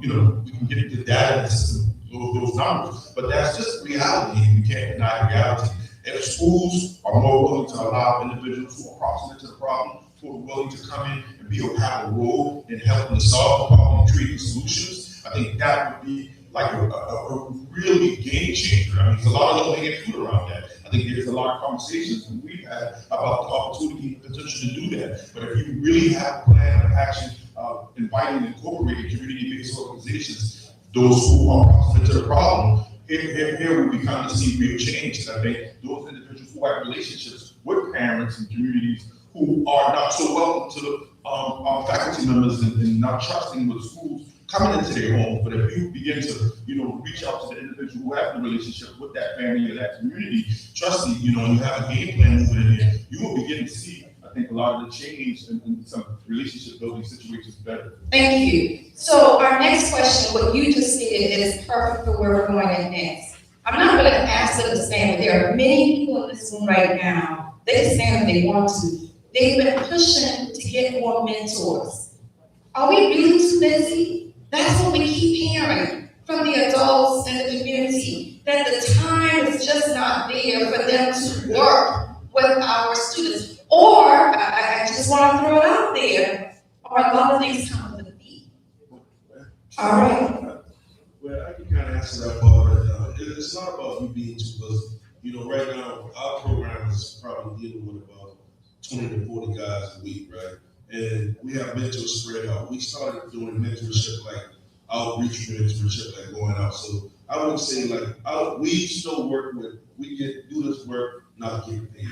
You know, we can get into data in the system, those numbers, but that's just reality, and we can't deny reality. If schools are more willing to allow individuals who are proximate to the problem, who are willing to come in and have a role in helping to solve the problem and creating solutions, I think that would be like a really game changer. I mean, there's a lot of low-hanging fruit around that. I think there's a lot of conversations that we've had about the opportunity and potential to do that. But if you really have a plan of action, inviting and incorporating community-based organizations, those who are proximate to the problem, here we kind of see real change. And I think those individuals who have relationships with parents and communities who are not so welcome to the faculty members and not trusting with schools coming into their home. But if you begin to, you know, reach out to the individual who have the relationship with that family or that community, trust me, you know, you have a game plan moving in here, you will begin to see, I think, a lot of the change in some relationship building situations better. Thank you. So our next question, what you just stated, is perfect for where we're going next. I'm not going to ask them to stand, but there are many people in this room right now, they can stand if they want to. They've been pushing to get more mentors. Are we really too busy? That's what we keep hearing from the adults and the community, that the time is just not there for them to work with our students. Or, I just want to throw it out there, or a lot of things come with a fee. All right. Well, I can kind of answer that part right now. It's not about you being too busy. You know, right now, our program is probably dealing with about 20 to 40 guys a week, right? And we have mentors spread out. We started doing mentorship, like outreach mentorship, like going out. So I would say, like, we still work with, we do this work, not get paid.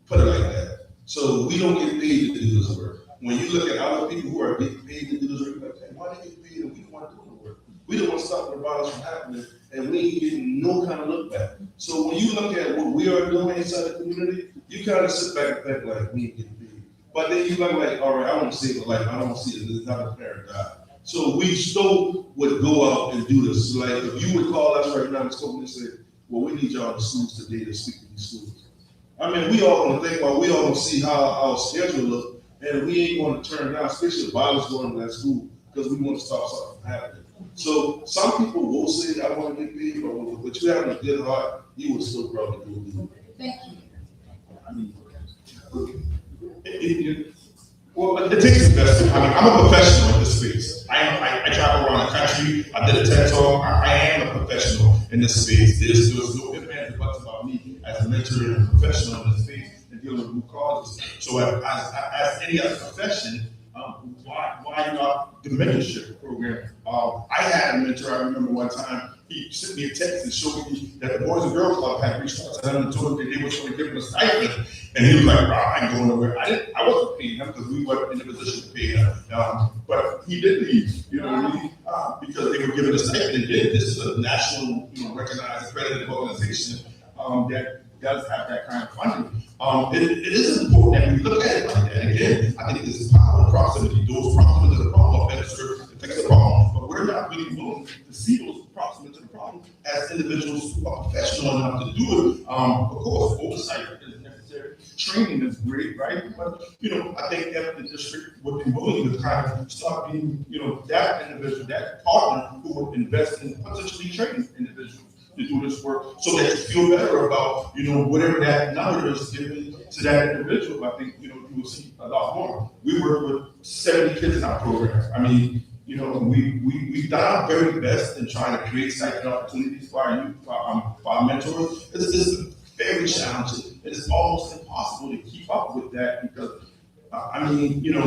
Put it like that. So we don't get paid to do this work. When you look at other people who are getting paid to do this work, like, hey, why they get paid and we don't want to do the work? We don't want to stop the violence from happening, and we ain't getting no kind of look back. So when you look at what we are doing inside the community, you kind of sit back and think, like, we ain't getting paid. But then you look like, all right, I want to save a life. I don't see it. There's not a parent die. So we still would go out and do this. So like, if you would call us right now and spoke and say, well, we need y'all in the schools today to speak to these schools. I mean, we all gonna think about, we all gonna see how our schedule look, and we ain't gonna turn down, especially if violence going to that school, because we want to stop something from happening. So some people will say, I want to get paid, but you have a good heart, you will still probably do it. Thank you. I mean, well, it takes investment. I mean, I'm a professional in this space. I travel around the country. I did a TED Talk. I am a professional in this space. There's no ifs, ands, or buts about me as a mentor and a professional in this space and dealing with root causes. So as any other profession, why not the mentorship program? I had a mentor. I remember one time he sent me a text and showed me that the Boys and Girls Club had reached out to him and told him that they was going to give him a stipend. And he was like, I ain't going nowhere. I wasn't paying him because we weren't in a position to pay him. But he did leave, you know what I mean? Because they were giving a stipend. This is a national, recognized accredited organization that does have that kind of funding. It is important that we look at it like that. And again, I think this is power and proximity. Those proximate to the problem are better served to fix the problem. But we're not really willing to see those proximate to the problem as individuals who are professional enough to do it. Of course, oversight is necessary. Training is great, right? But, I think that the district would be willing to kind of start being, that individual, that partner who would invest in potentially training individuals to do this work so that you feel better about, whatever that number is given to that individual. I think, you will see a lot more. We work with 70 kids in our program. I mean, we've done our very best in trying to create stipend opportunities for our youth, for our mentors. It's very challenging. It is almost impossible to keep up with that because, and the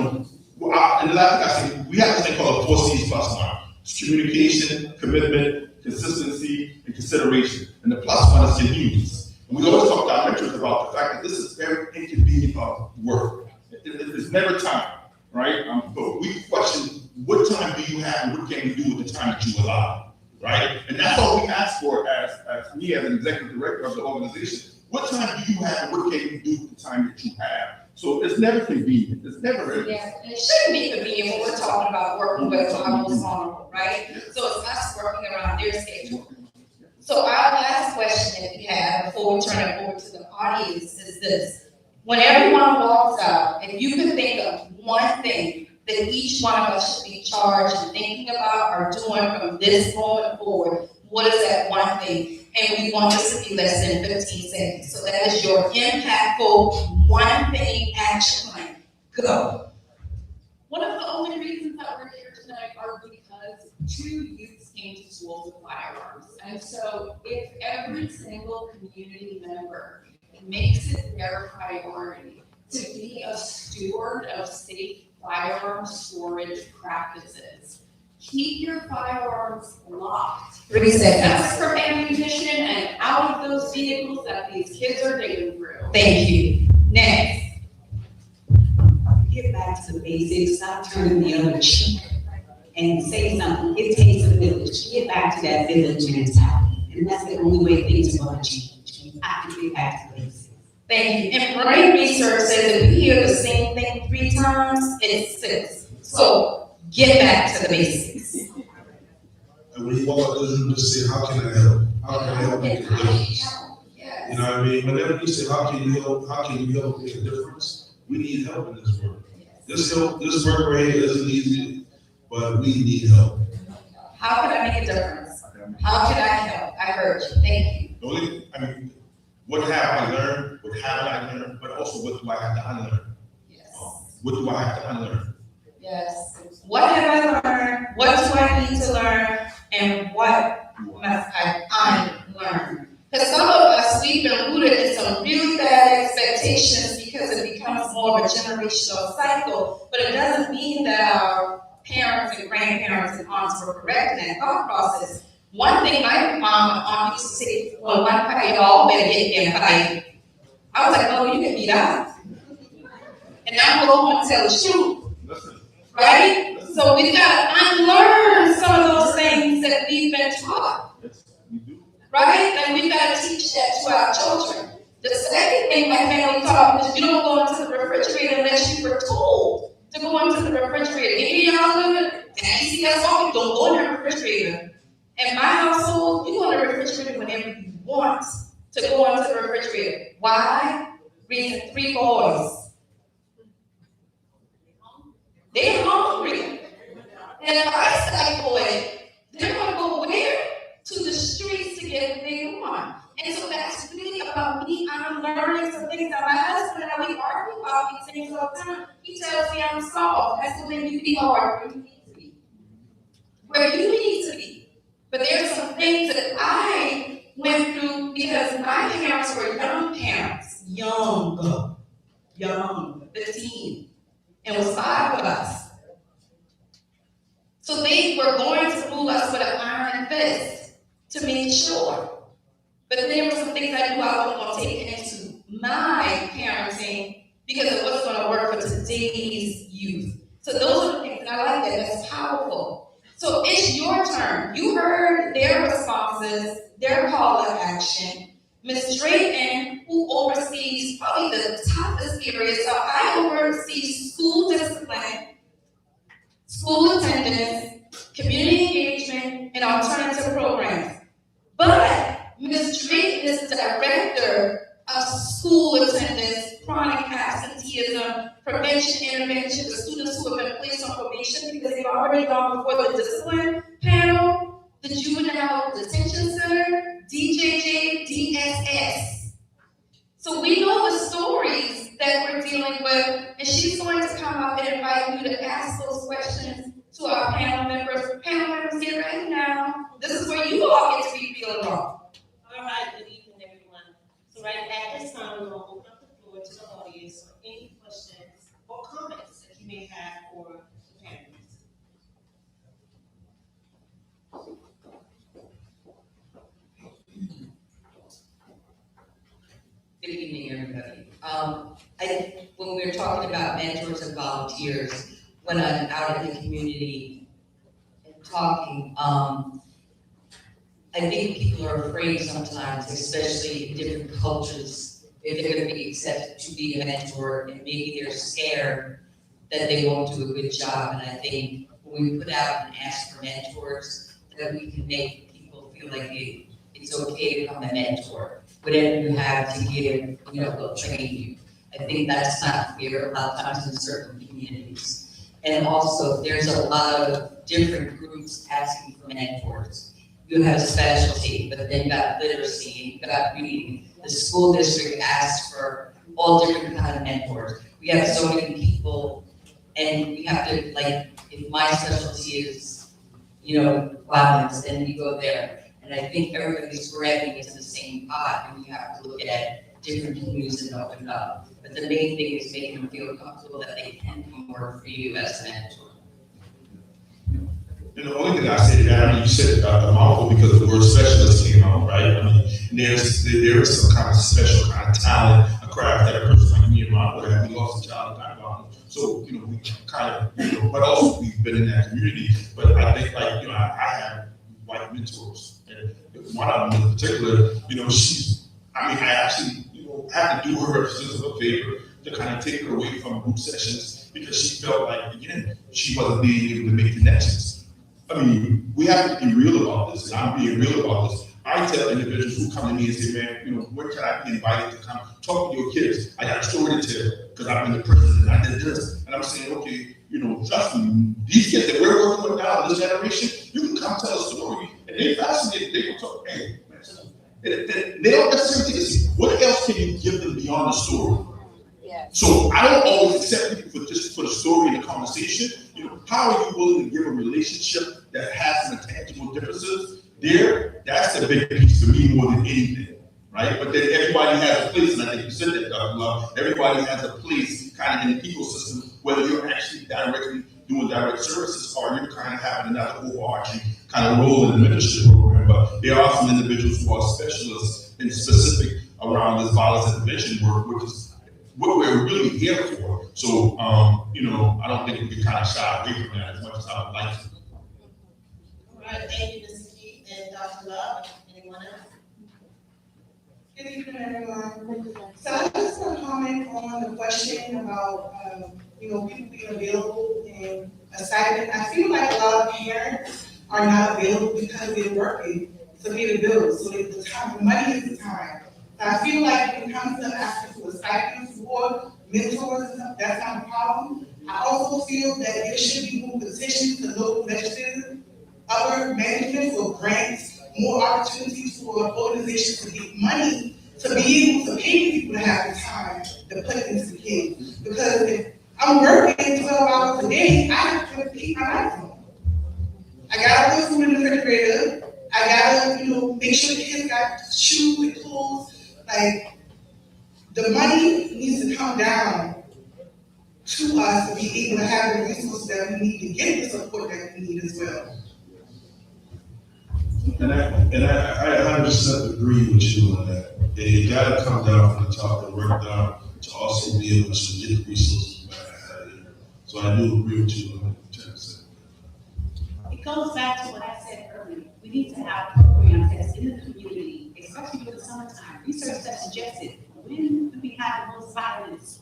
last thing I say, we have this thing called a 4 C's plus one. It's communication, commitment, consistency, and consideration. And the plus one is convenience. And we always talk to our mentors about the fact that this is very inconvenient work. It's never time, right? But we question, what time do you have and what can you do with the time that you allow, right? And that's all we ask for as me as an executive director of the organization. What time do you have and what can you do with the time that you have? So it's never convenient. It's never. Yes, and it shouldn't be convenient when we're talking about working with our most vulnerable, right? So it's us working around their schedule. So our last question that we have before we turn it over to the audience is this. When everyone walks out, if you could think of one thing that each one of us should be charged and thinking about or doing from this moment forward, what is that one thing? And we want this to be less than 15 seconds. So that is your impactful one thing action plan. Go. One of the only reasons that we're here tonight are because 2 youths came to school with firearms. And so if every single community member makes it their priority to be a steward of safe firearm storage practices, keep your firearms locked. 3 seconds. That's from ammunition and out of those vehicles that these kids are digging through. Thank you. Next. Get back to the basics, stop turning the other cheek and say something. It takes a village. Get back to that village mentality. And that's the only way things are going to change. We have to get back to the basics. Thank you. And brain research says if we hear the same thing 3 times, it sticks. So get back to the basics. And when you walk out the room, just say, how can I help? How can I help make a difference? Yes. You know what I mean? Whenever you say, how can you help make a difference? We need help in this work. This work right here isn't easy, but we need help. How can I make a difference? How can I help? I heard you. Thank you. The only, what have I learned? What haven't I learned? But also, what do I have to unlearn? Yes. What do I have to unlearn? Yes. What have I learned? What do I need to learn? And what must I unlearn? Because some of us, we've been rooted in some really bad expectations because it becomes more of a generational cycle. But it doesn't mean that our parents and grandparents and aunts were correct in that thought process. One thing my aunt used to say, well, one fight, y'all better get in a fight. I was like, oh, you can beat us. And now we'll go and tell the truth. Right? So we've got to unlearn some of those things that we've been taught. Yes, we do. Right? And we've got to teach that to our children. The second thing my family taught me is you don't go into the refrigerator unless you were told to go into the refrigerator. Any of y'all live it? And you see us walking, don't go in the refrigerator. In my household, you go in the refrigerator whenever you want to go into the refrigerator. Why? Reason 3 boys. They're hungry. And if I say, boy, they're get what they want. And so that's really about me. I'm learning some things that my husband and I, we argue about these things all the time. He tells me I'm soft. That's when you be hard, where you need to be. Where you need to be. But there's some things that I went through because my parents were young parents. Young, 15. And it was 5 of us. So they were going to rule us with an iron fist to make sure. But there were some things I knew I wasn't going to take into my parenting because it wasn't going to work for today's youth. So those are the things, and I like that. That's powerful. So it's your turn. You heard their responses, their call to action. Ms. Drayton, who oversees probably the toughest area, so I oversee school discipline, school attendance, community engagement, and alternative programs. But Ms. Drayton is the director of school attendance, chronic absenteeism, prevention, intervention for students who have been placed on probation because they've already gone before the discipline panel, the juvenile detention center, DJJ, DSS. So we know the stories that we're dealing with, and she's going to come up and invite you to ask those questions to our panel members. Panel members, get ready now. This is where you all get to be feeling wrong. All right, good evening, everyone. So right at this time, we're going to open up the floor to the audience for any questions or comments that you may have for the panelists. Good evening, everybody. When we were talking about mentors and volunteers, when I'm out in the community and talking, I think people are afraid sometimes, especially in different cultures, if they're going to be accepted to be a mentor, and maybe they're scared that they won't do a good job. And I think when we put out and ask for mentors, that we can make people feel like it's okay to become a mentor. Whatever you have to give, they'll train you. I think that's not clear a lot of times in certain communities. And also, there's a lot of different groups asking for mentors. You have specialty, but then you got literacy, you got reading. The school district asks for all different kind of mentors. We have so many people, and we have to, if my specialty is, violence, then we go there. And I think everybody's grabbing into the same pot, and we have to look at different communities and open up. But the main thing is making them feel comfortable that they can do more for you as a mentor. And the only thing I say to that, you said a mouthful because the word specialist came out, right? There is some kind of special kind of talent, a craft that a person like me and my brother have. We lost a child back on. So, we kind of, but also we've been in that community. But I think, I have white mentors. And one of them in particular, I actually, had to do her a sense of a favor to kind of take her away from group sessions because she felt like, again, she wasn't being able to make connections. We have to be real about this, and I'm being real about this. I tell individuals who come to me and say, man, where can I be invited to come talk to your kids? I got a story to tell because I've been to prison and I did this. And I'm saying, okay, trust me, these kids that we're working with now in this generation, you can come tell a story. And they fascinated, they will talk, hey, man, they don't necessarily think it's, what else can you give them beyond the story? So I don't always accept people for the story and the conversation. How are you willing to give a relationship that has some tangible differences? That's the big piece for me more than anything, right? But then everybody has a place, and I think you said that, Dr. Love. Everybody has a place kind of in the ecosystem, whether you're actually directly doing direct services or you're kind of having another overarching kind of role in the mentorship program. But there are some individuals who are specialists and specific around this violence intervention work, which is what we're really here for. So, I don't think we can kind of shy away from that as much as I would like to. All right, thank you, Mrs. Keith and Dr. Love. Anyone else? Good evening, everyone. So I just want to comment on the question about, people being available and assignment. I feel like a lot of parents are not available because they're working to pay the bills. So the money is the time. I feel like when it comes to asking for stipends for mentors, that's not a problem. I also feel that there should be more positions to local legislators, other management for grants more opportunities for organizations to get money to be able to pay people to have the time to put into the kids. Because if I'm working 12 hours a day, I have to keep my lights on. I gotta put food in the refrigerator. I gotta, make sure the kids got shoes and clothes. Like, the money needs to come down to us to be able to have the resources that we need to get the support that we need as well. And I 100% agree with you on that. It gotta come down from the top and work down to also be able to get the resources back out of here. So I do agree with you on 10%. It goes back to what I said earlier. We need to have programs that's in the community, especially with the summertime. Research that suggested, when do we have the most violence?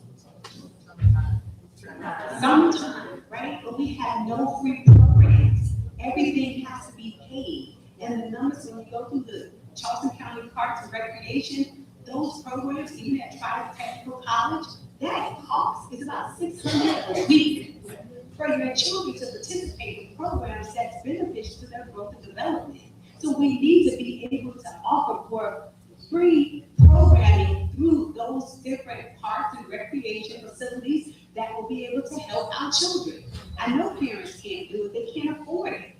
Summertime, right? But we have no free programs. Everything has to be paid. And the numbers, when you go through the Charleston County Parks and Recreation, those programs, even at Trial Technical College, that cost is about $600 a week for your children to participate in programs that's beneficial to their growth and development. So we need to be able to offer for free programming through those different parks and recreation facilities that will be able to help our children. I know parents can't do it, they can't afford it.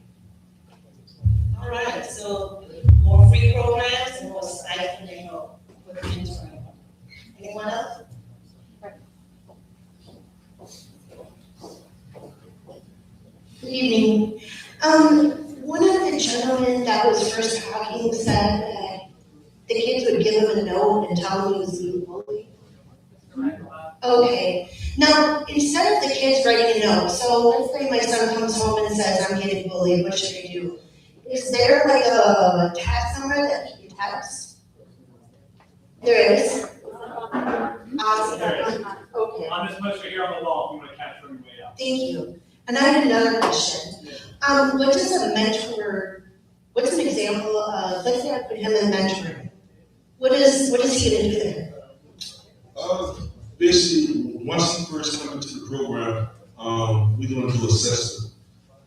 All right, so more free programs and more stipend and help with the mentoring. Anyone else? Good evening. One of the gentlemen that was first talking said that the kids would give him a note and tell him he was being bullied. Okay. Now, instead of the kids writing a note, so let's say my son comes home and says, I'm getting bullied, what should I do? Is there like a text number that he can text? There is? Awesome. Okay. On this much here on the wall, if you want to catch from your way out. Thank you. And I have another question. What does a mentor, what's an example of, let's say I put him in mentoring. What is he gonna do there? Basically, once he first comes into the program, we're gonna do assessment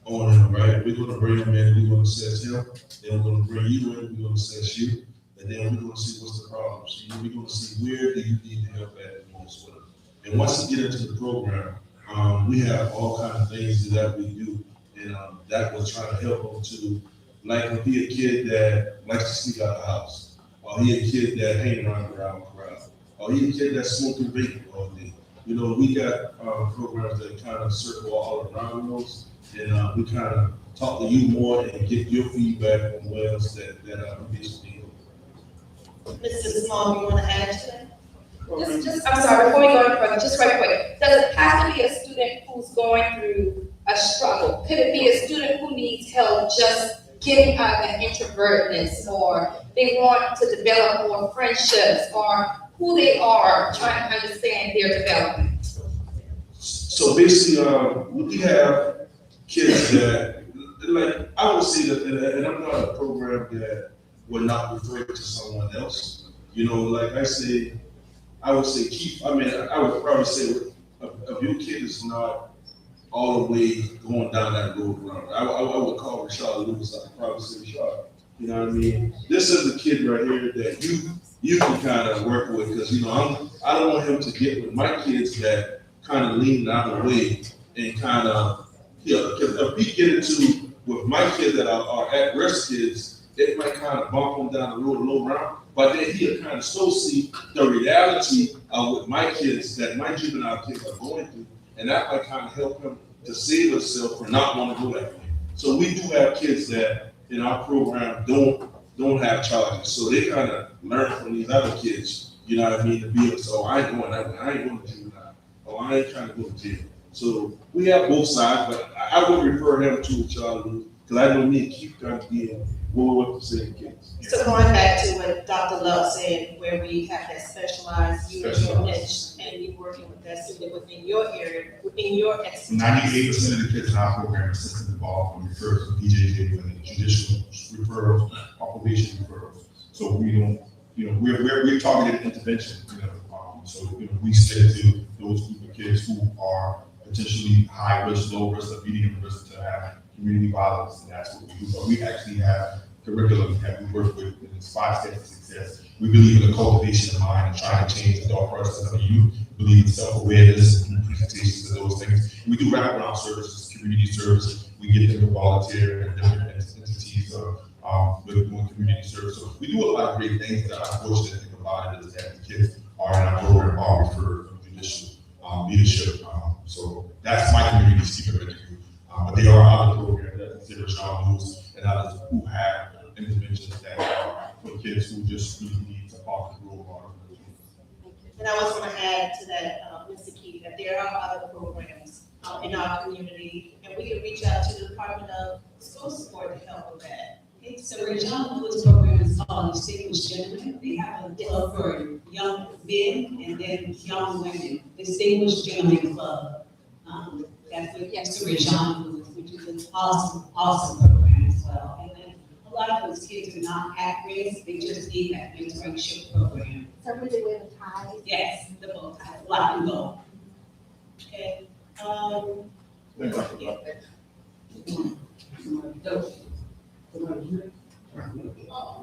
on him, right? We're gonna bring him in, we're gonna assess him, then we're gonna bring you in, we're gonna assess you, and then we're gonna see what's the problems. We're gonna see where do you need help at the most with him. And once he get into the program, we have all kinds of things that we do, and that will try to help him to, like, if he a kid that likes to sneak out the house, or he a kid that hang around the crowd, or he a kid that's smoking vape all day. We got programs that kind of circle all around those, and we kind of talk to you more and get your feedback on what else that we basically do. Mr. Small, you want to add to that? I'm sorry, before we go any further, just right quick. Does it have to be a student who's going through a struggle? Could it be a student who needs help just getting out of that introvertedness, or they want to develop more friendships, or who they are, trying to understand their development? So basically, we have kids that, like, I would say that, and I'm not a program that would not refer to someone else. Like I would say I would probably say if your kid is not all the way going down that road around, I would call Rashad Lewis, I would probably say Rashad. You know what I mean? This is a kid right here that you can kind of work with, because I don't want him to get with my kids that kind of lean out of the way and kind of, because if we get into with my kids that are at-risk kids, it might kind of bump them down the road a little round, but then he'll kind of still see the reality of what my kids, that my juvenile kids are going through, and that might kind of help him to save himself from not wanting to go that way. So we do have kids that in our program don't have charges, so they kind of learn from these other kids, you know what I mean, to be able to say, oh, I ain't going that way, I ain't going to juvenile, oh, I ain't trying to go to jail. So we have both sides, but I would refer him to Charlie, because I know me and Keith kind of being more with the same kids. So going back to what Dr. Love said, where we have that specialized unit and you working with that student within your area, within your expertise. 98% of the kids in our program are system involved and referred to BJJ with judicial referrals or probation referrals. So we don't, we're targeted intervention, so we stick to those group of kids who are potentially high risk, low risk, or medium risk to have community violence, and that's what we do. But we actually have curriculum that we work with in its 5 steps of success. We believe in the cultivation of mind and trying to change the thought process of the youth. We believe in self-awareness and presentations of those things. We do wraparound services, community service. We get them to volunteer in different entities with doing community service. So we do a lot of great things that I'm fortunate to think about it is that the kids are in our program, are referred from judicial leadership. So that's my community secret to you. But there are other programs that consider strong rules and others who have interventions that are for kids who just really need to follow the rule model. And I was going to add to that, Mr. Key, that there are other programs in our community, and we can reach out to the Department of School Support to help with that. Okay, so Regina Lewis program is called Distinguished Gentlemen. They have a club for young men and then young women, Distinguished Gentlemen Club. That's with Mr. Regina Lewis, which is an awesome program as well. And then a lot of those kids are not at risk, they just need that mentorship program. So we do with the ties? Yes, the bow tie, black and gold. Okay, Oh, I'm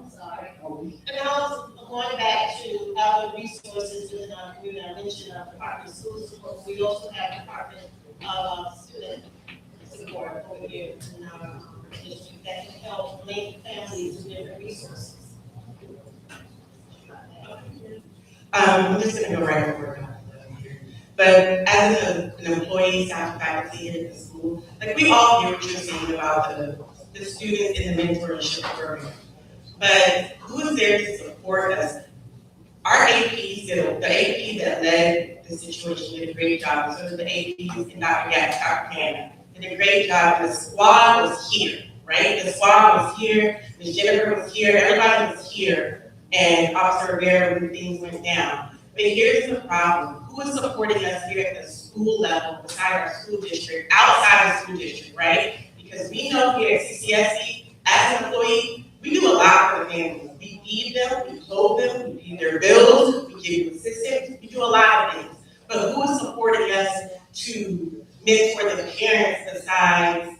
sorry. And also, going back to other resources within our community, I mentioned Department of School Support. We also have Department of Student Support over here in our district that can help link families with different resources. I'm just gonna go right over it. But as an employee, staff, faculty in the school, like we all hear what you're saying about the students in the mentorship program. But who is there to support us? Our APs, the AP that led the situation did a great job. So did the APs and Dr. Hannah did a great job. The squad was here, right? The squad was here, Ms. Jennifer was here, everybody was here. And Officer Rivera when things went down. But here's the problem. Who is supporting us here at the school level, beside our school district, outside the school district, right? Because we know here at CCSC, as an employee, we do a lot for the families. We feed them, we clothe them, we pay their bills, we give them assistance, we do a lot of things. But who is supporting us to mentor the parents besides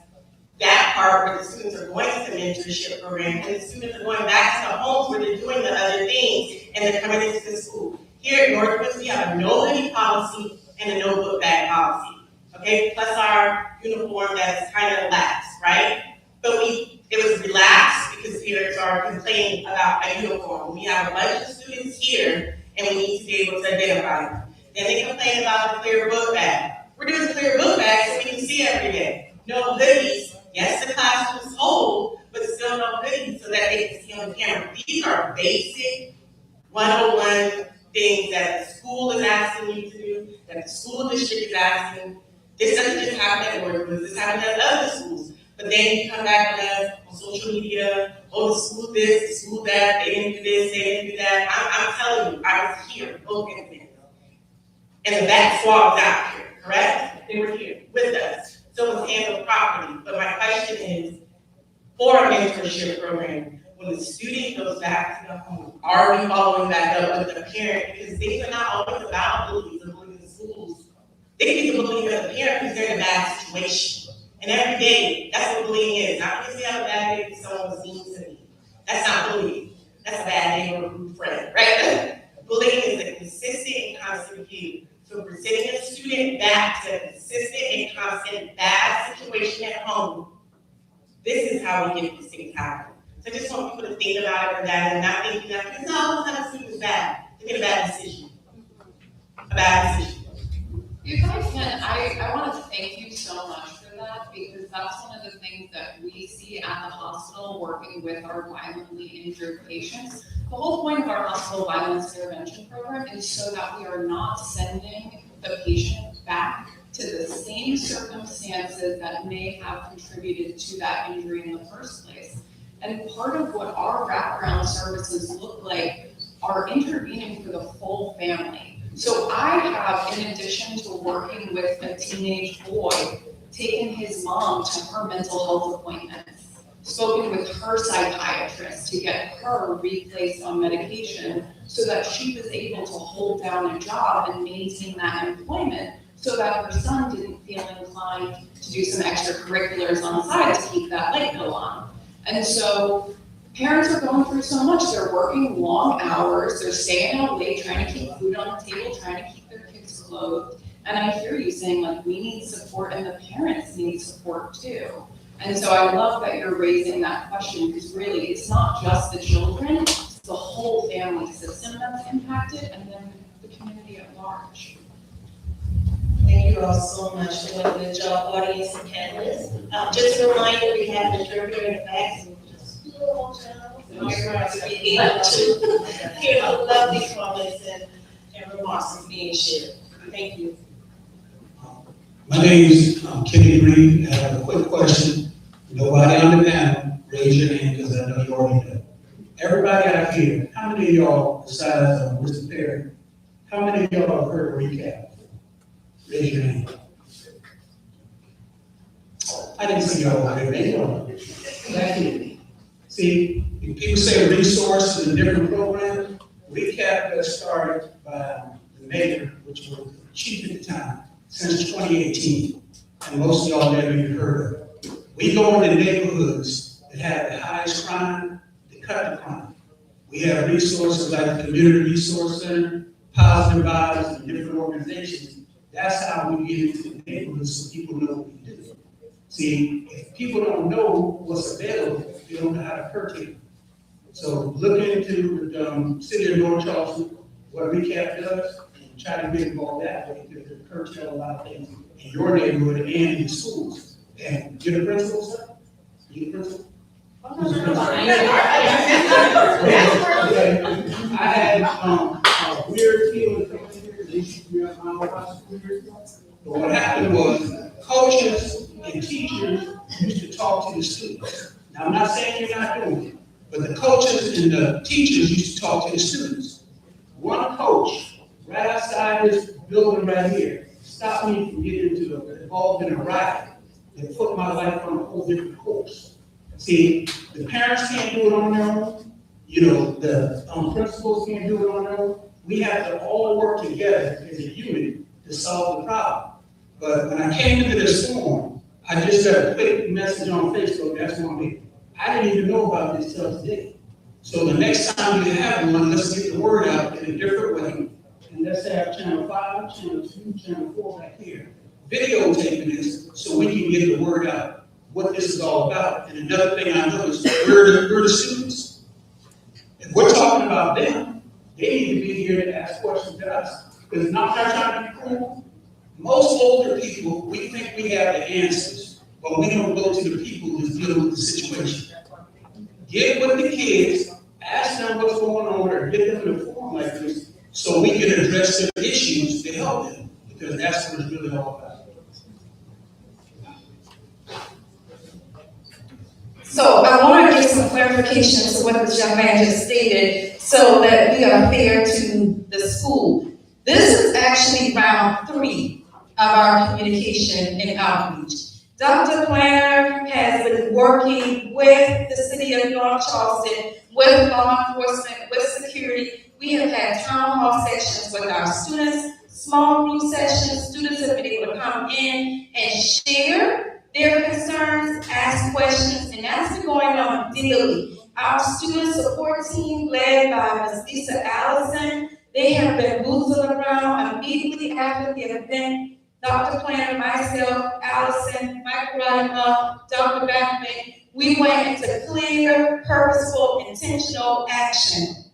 that part where the students are going to the mentorship program and the students are going back to the homes where they're doing the other things and they're coming into the school. Here at Northwest, we have a no hoodie policy and a no book bag policy, okay? Plus our uniform that's kind of relaxed, right? But it was relaxed because parents are complaining about a uniform. We have a bunch of students here and we need to be able to identify them. Then they complain about the clear book bag. We're doing the clear book bag so we can see every day. No hoodies. Yes, the classroom is old, but still no hoodies so that they can see on camera. These are basic 101 things that the school is asking you to do, that the school district is asking. This doesn't just happen at Northwoods, this happens at other schools. But then you come back on us on social media, oh, the school this, the school that, they didn't do this, they didn't do that. I'm telling you, I was here, both incidents. And the back squad was out here, correct? They were here with us. So it was handled properly. But my question is, for a mentorship program, when the student goes back to the home, are we following back up with the parent? Because things are not always about bullies and bullying in schools. They can be bullying as a parent because they're in a bad situation. And every day, that's what bullying is. Not because we have a bad day because someone was mean to me. That's not bullying. That's a bad neighborhood friend, right? Bullying is a consistent and constant behavior. So if we're sending a student back to a consistent and constant bad situation at home, this is how we get these things happen. So I just want people to think about it for that and not thinking that because no, one time a student is bad. They made a bad decision. A bad decision. If I can, I want to thank you so much for that because that's one of the things that we see at the hospital working with our violently injured patients. The whole point of our hospital violence intervention program is so that we are not sending the patient back to the same circumstances that may have contributed to that injury in the first place. And part of what our wraparound services look like are intervening for the full family. So I have, in addition to working with a teenage boy, taken his mom to her mental health appointments, spoken with her psychiatrist to get her replaced on medication so that she was able to hold down a job and maintain that employment so that her son didn't feel inclined to do some extracurriculars on the side to keep that light bill on. And so parents are going through so much. They're working long hours, they're staying out late, trying to keep food on the table, trying to keep their kids clothed. And I hear you saying, like, we need support and the parents need support too. And so I love that you're raising that question, because really it's not just the children, it's the whole family system that's impacted, and then the community at large. Thank you all so much for doing a good job, audience and panelists. Just a reminder, we have the interpreter in the back, so just do a little job. Everyone's speaking up to hear the lovely comments and remarks being shared. Thank you. My name is Kenny Green. I have a quick question. Nobody on the panel, raise your hand because I know you already know. Everybody out here, how many of y'all, besides Mr. Perry, how many of y'all have heard a recap? Raise your hand. I didn't see y'all over there. They don't. That's it. See, if people say resources and different programs, recap got started by the mayor, which was the chief at the time, since 2018. And most of y'all never even heard of it. We go into neighborhoods that have the highest crime to cut the crime. We have resources like the Community Resource Center, Positive Vibes, and different organizations. That's how we get into the neighborhoods so people know what we do. See, if people don't know what's available, they don't know how to purchase it. So look into the city of North Charleston, what RECAP does, and try to get involved that way, because it curtails a lot of things in your neighborhood and in the schools. And you're the principal, sir? You the principal? I had a weird feeling coming here. They used to be at my house 2 years ago. But what happened was coaches and teachers used to talk to the students. Now, I'm not saying you're not doing it, but the coaches and the teachers used to talk to the students. One coach right outside this building right here stopped me from getting involved in a riot that put my life on a whole different course. See, the parents can't do it on their own. You know, the principals can't do it on their own. We have to all work together as a unit to solve the problem. But when I came into this forum, I just got a quick message on Facebook, that's one thing. I didn't even know about this till today. So the next time you have one, let's get the word out in a different way. And let's have channel 5, channel 2, channel 4 back here, videotaping this so we can get the word out what this is all about. And another thing I noticed, we're the students. If we're talking about them, they need to be here to ask questions to us. Because not trying to be cruel. Most older people, we think we have the answers, but we don't go to the people who's dealing with the situation. Get with the kids, ask them what's going on, or get them in a forum like this so we can address their issues to help them, because that's what it's really all about. So I want to give some clarification to what this young man just stated so that we are fair to the school. This is actually round 3 of our communication and outreach. Dr. Planner has been working with the city of North Charleston, with law enforcement, with security. We have had town hall sessions with our students, small group sessions. Students have been able to come in and share their concerns, ask questions, and that's been going on daily. Our student support team, led by Ms. Lisa Allison, they have been boots on the ground immediately after the event. Dr. Planner, myself, Allison, Mike Ryan, Dr. Backman, we went into clear, purposeful, intentional action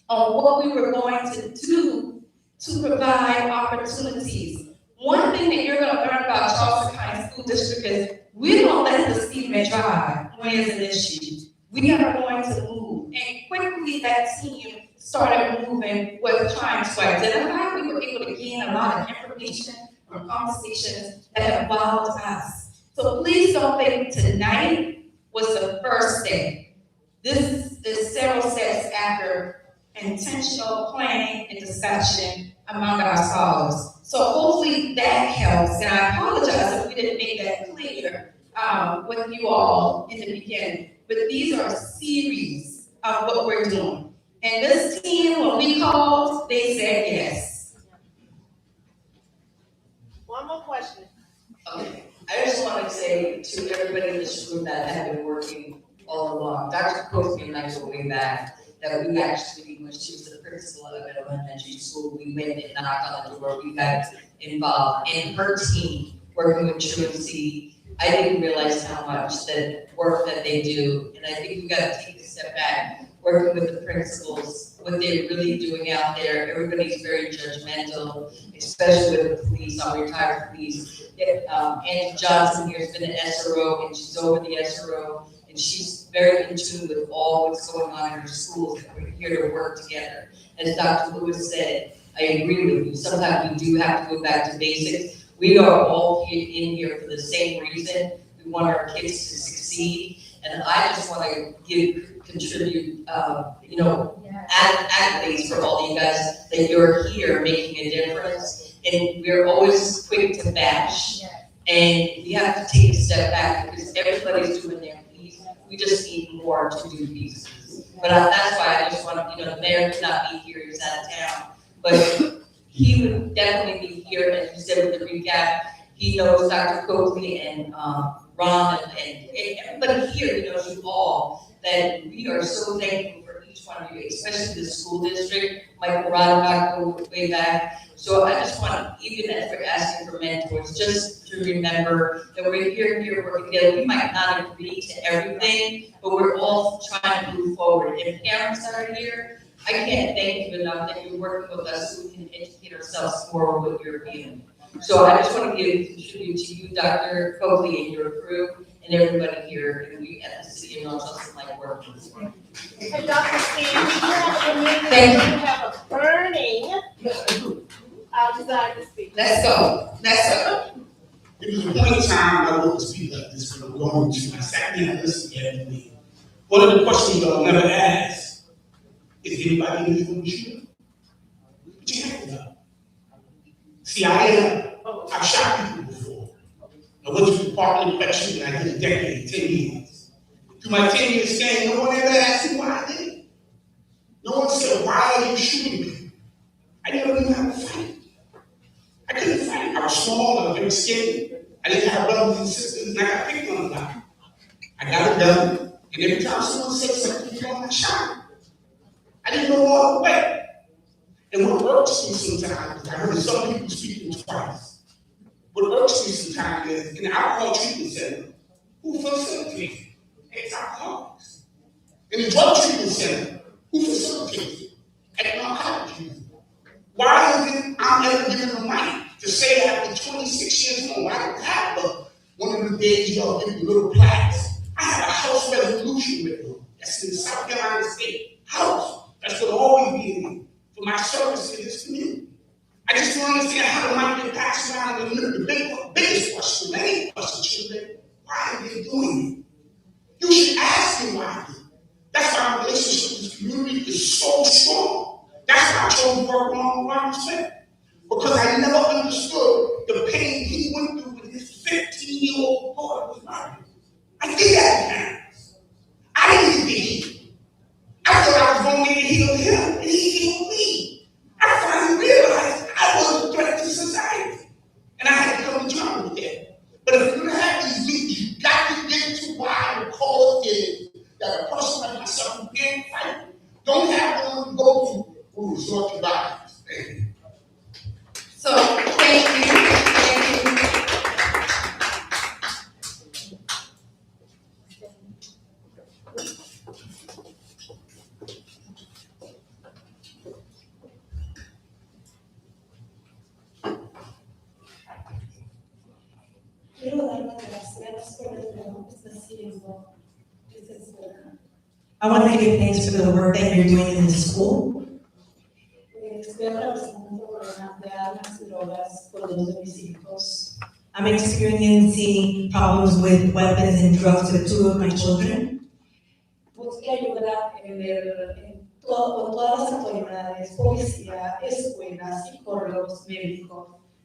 on what we were going to do to provide opportunities. One thing that you're going to learn about Charleston County School District is we don't let the steamer drive when there's an issue. We are going to move. And quickly that team started moving with trying to identify. We were able to gain a lot of information from conversations that have involved us. So please don't think tonight was the first day. This is several steps after intentional planning and discussion among our scholars. So hopefully that helps. And I apologize if we didn't make that clear with you all in the beginning. But these are a series of what we're doing. And this team, when we called, they said yes. One more question. Okay, I just want to say to everybody in this room that I have been working all along. Dr. Kofi and I go way back, that we actually, when she was the principal of an elementary school, we went and knocked on the door, we got involved, and her team, working with Truancy, I didn't realize how much the work that they do, and I think we gotta take a step back, working with the principals, what they're really doing out there. Everybody's very judgmental, especially with the police, our retired police. Angie Johnson here has been an SRO, and she's over the SRO, and she's very in tune with all what's going on in her schools, and we're here to work together. As Dr. Lewis said, I agree with you, sometimes we do have to go back to basics. We are all in here for the same reason. We want our kids to succeed, and I just want to contribute, accolades for all you guys that you're here making a difference. And we're always quick to bash, and we have to take a step back because everybody's doing their piece. We just need more to do pieces. But that's why I just want to, the mayor could not be here, he's out of town, but he would definitely be here, as you said with the recap. He knows Dr. Coakley and Ron and everybody here knows you all, that we are so thankful for each one of you, especially the school district. Michael Rodenbach goes way back. So I just want, even as we're asking for mentors, just to remember that we're here working together. We might not agree to everything, but we're all trying to move forward. If parents are here, I can't thank you enough that you're working with us so we can educate ourselves more with your opinion. So I just want to contribute to you, Dr. Coakley, and your crew, and everybody here, and we at the City of North Charleston like working this morning. And Dr. Steve, Thank you. you have a burning desire to speak. Let's go. It was a point in time I wrote to speak like this when I'm going to. I sat there and listened to everything. One of the questions I'll never ask is anybody in this room sure? Put your hands up. See, I've shot people before. I went to the Department of Corrections and I did a decade, 10 years. Through my 10 years staying, no one ever asked me why I did it. No one said, why are you shooting me? I never knew how to fight. I couldn't fight. I was small, I was very skinny. I didn't have brothers and sisters, and I got picked on a lot. I got a gun, and every time someone said something wrong, I shot. I didn't know all the way. And what irks me sometimes, I heard some people speaking twice. What irks me sometimes is in the alcohol treatment center, who facilitates it? Ex-alcoholics. In the drug treatment center, who facilitates it? Ex-narcotics users. Why is it I'm never given the money to say after 26 years old, I don't have one of the days y'all give me little plaques. I have a house resolution with them. That's in the South Carolina State House. That's going to always be in me for my service in this community. I just don't understand how the money get passed around in the biggest question, the main question should be, why are they doing it? You should ask me why. That's why my relationship with this community is so strong. That's why I chose to work along with Ron Smith. Because I never understood the pain he went through when his 15-year-old daughter was murdered. I did have parents. I didn't get healed. I thought I was going to get healed him, and he healed me. I finally realized I was a threat to society. And I had to come to terms with that. But if you're going to have these meetings, you got to get to why the cause is that a person like myself who can't fight don't have one to go to who resort to violence. Thank you. So, thank you. I want to give thanks for the work that you're doing in the school. I'm experiencing problems with weapons and drugs with two of my children.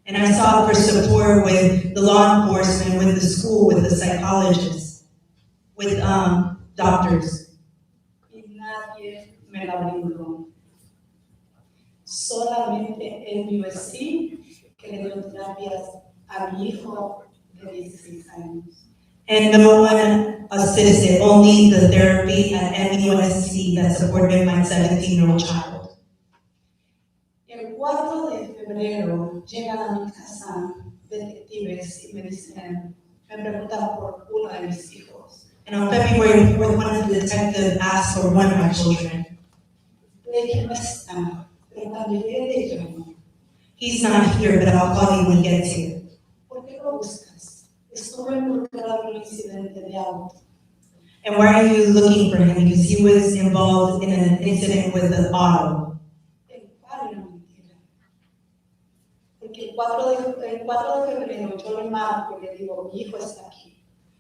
And I sought for support with the law enforcement, with the school, with the psychologists, with doctors. Solamente es mi vecino que le dio terapias a mi hijo de 16 años. And no one assisted, only the therapy at MUSC that supported my 17-year-old child. El 4 de febrero llegan a mi casa detectives y me dicen, me preguntan por uno de mis hijos. And on February 4th, one of the detectives asked for one of my children. Le dije, no está, pero cuando llegue le llamo. He's not here, but I'll call you when he gets here. ¿Por qué lo buscas? Estuve involucrado en un incidente de auto. And why are you looking for him? Because he was involved in an incident with an auto. El cual era mentira. Porque el 4 de febrero yo le marco y le digo, mi hijo está aquí.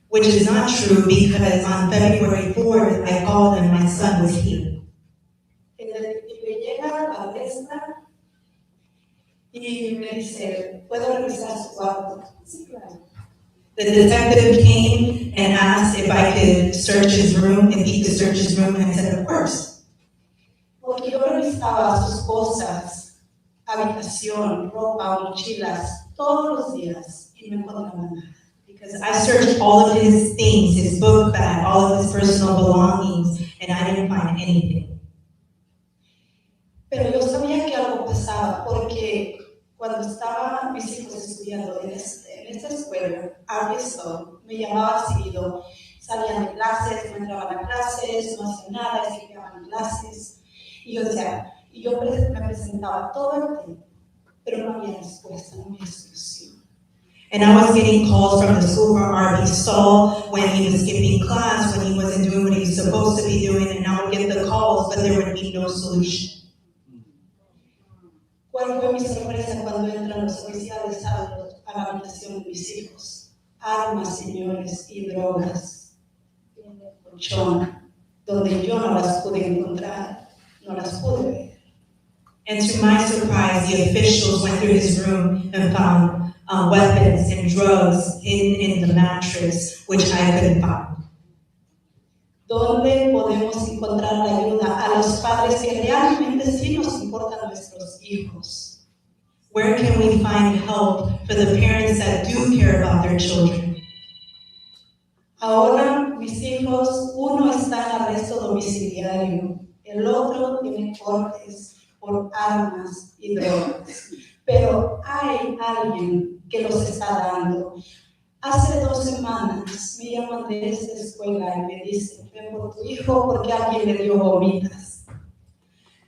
Which is not true because on February 4th, I called and my son was here. El detective llega a la mesa y me dice, ¿puedo revisar su cuarto? Sí, claro. The detective came and asked if I could search his room, if he could search his room, and I said, of course. Porque yo revisaba sus cosas, habitación, ropa, mochilas, todos los días y no encontraba nada. Because I searched all of his things, his book bag, all of his personal belongings, and I didn't find anything. Pero yo sabía que algo pasaba porque cuando estaban mis hijos estudiando en esta escuela, Arviso me llamaba seguido, salían de clases, no entraban a clases, no hacían nada, escribían clases. Y yo decía, me presentaba todo el tiempo, pero no había respuesta, no había solución. And I was getting calls from the school from RB Saul when he was skipping class, when he wasn't doing what he was supposed to be doing, and I would get the calls, but there would be no solution. ¿Cuál fue mi sorpresa cuando entran los oficiales a la habitación de mis hijos? Armas, señores, y drogas. En el colchón, donde yo no las pude encontrar, no las pude ver. And to my surprise, the officials went through his room and found weapons and drugs hidden in the mattress, which I couldn't find. ¿Dónde podemos encontrar la ayuda a los padres que realmente sí nos importan nuestros hijos? Where can we find help for the parents that do care about their children? Ahora mis hijos, uno está en arresto domiciliario, el otro tiene cortes por armas y drogas, pero hay alguien que los está dando. Hace 2 semanas me llaman de esta escuela y me dicen, ven por tu hijo porque alguien le dio gomitas.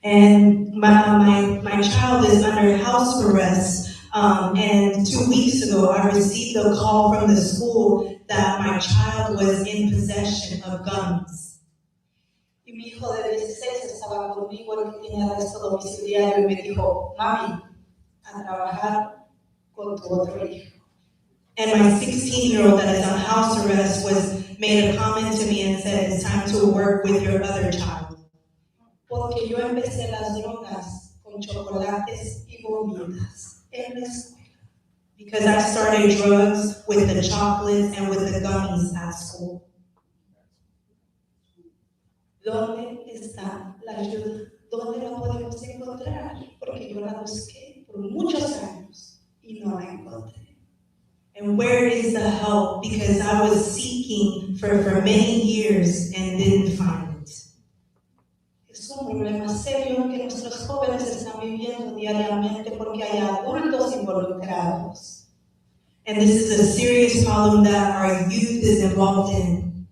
And my child is under house arrest, and 2 weeks ago I received a call from the school that my child was in possession of guns. Y mi hijo de 16 estaba conmigo, el que tiene arresto domiciliario, y me dijo, mami, a trabajar con tu otro hijo. And my 16-year-old that is on house arrest made a comment to me and said, it's time to work with your other child. Porque yo empecé las drogas con chocolates y gomitas en la escuela. Because I started drugs with the chocolates and with the gummies at school. ¿Dónde está la ayuda? ¿Dónde la podemos encontrar? Porque yo la busqué por muchos años y no la encontré. And where is the help? Because I was seeking for many years and didn't find it. Es un problema serio que nuestros jóvenes están viviendo diariamente porque hay adultos involucrados. And this is a serious problem that our youth is involved in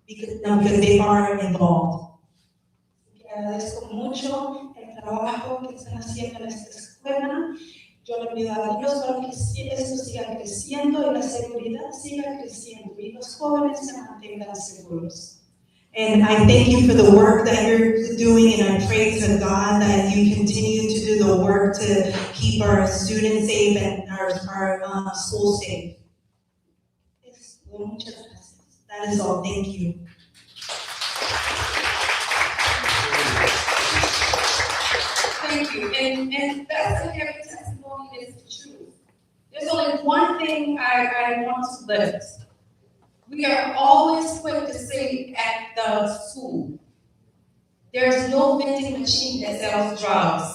because they are involved. Y agradezco mucho el trabajo que están haciendo en esta escuela. Yo le pido a Dios para que esto siga creciendo y la seguridad siga creciendo y los jóvenes se mantengan seguros. And I thank you for the work that you're doing, and I pray to God that you continue to do the work to keep our students safe and our school safe. Muchas gracias. That is all. Thank you. Thank you, and that's what every testimony is the truth. There's only one thing I want to lift. We are always quick to say at the school, there's no vending machine that sells drugs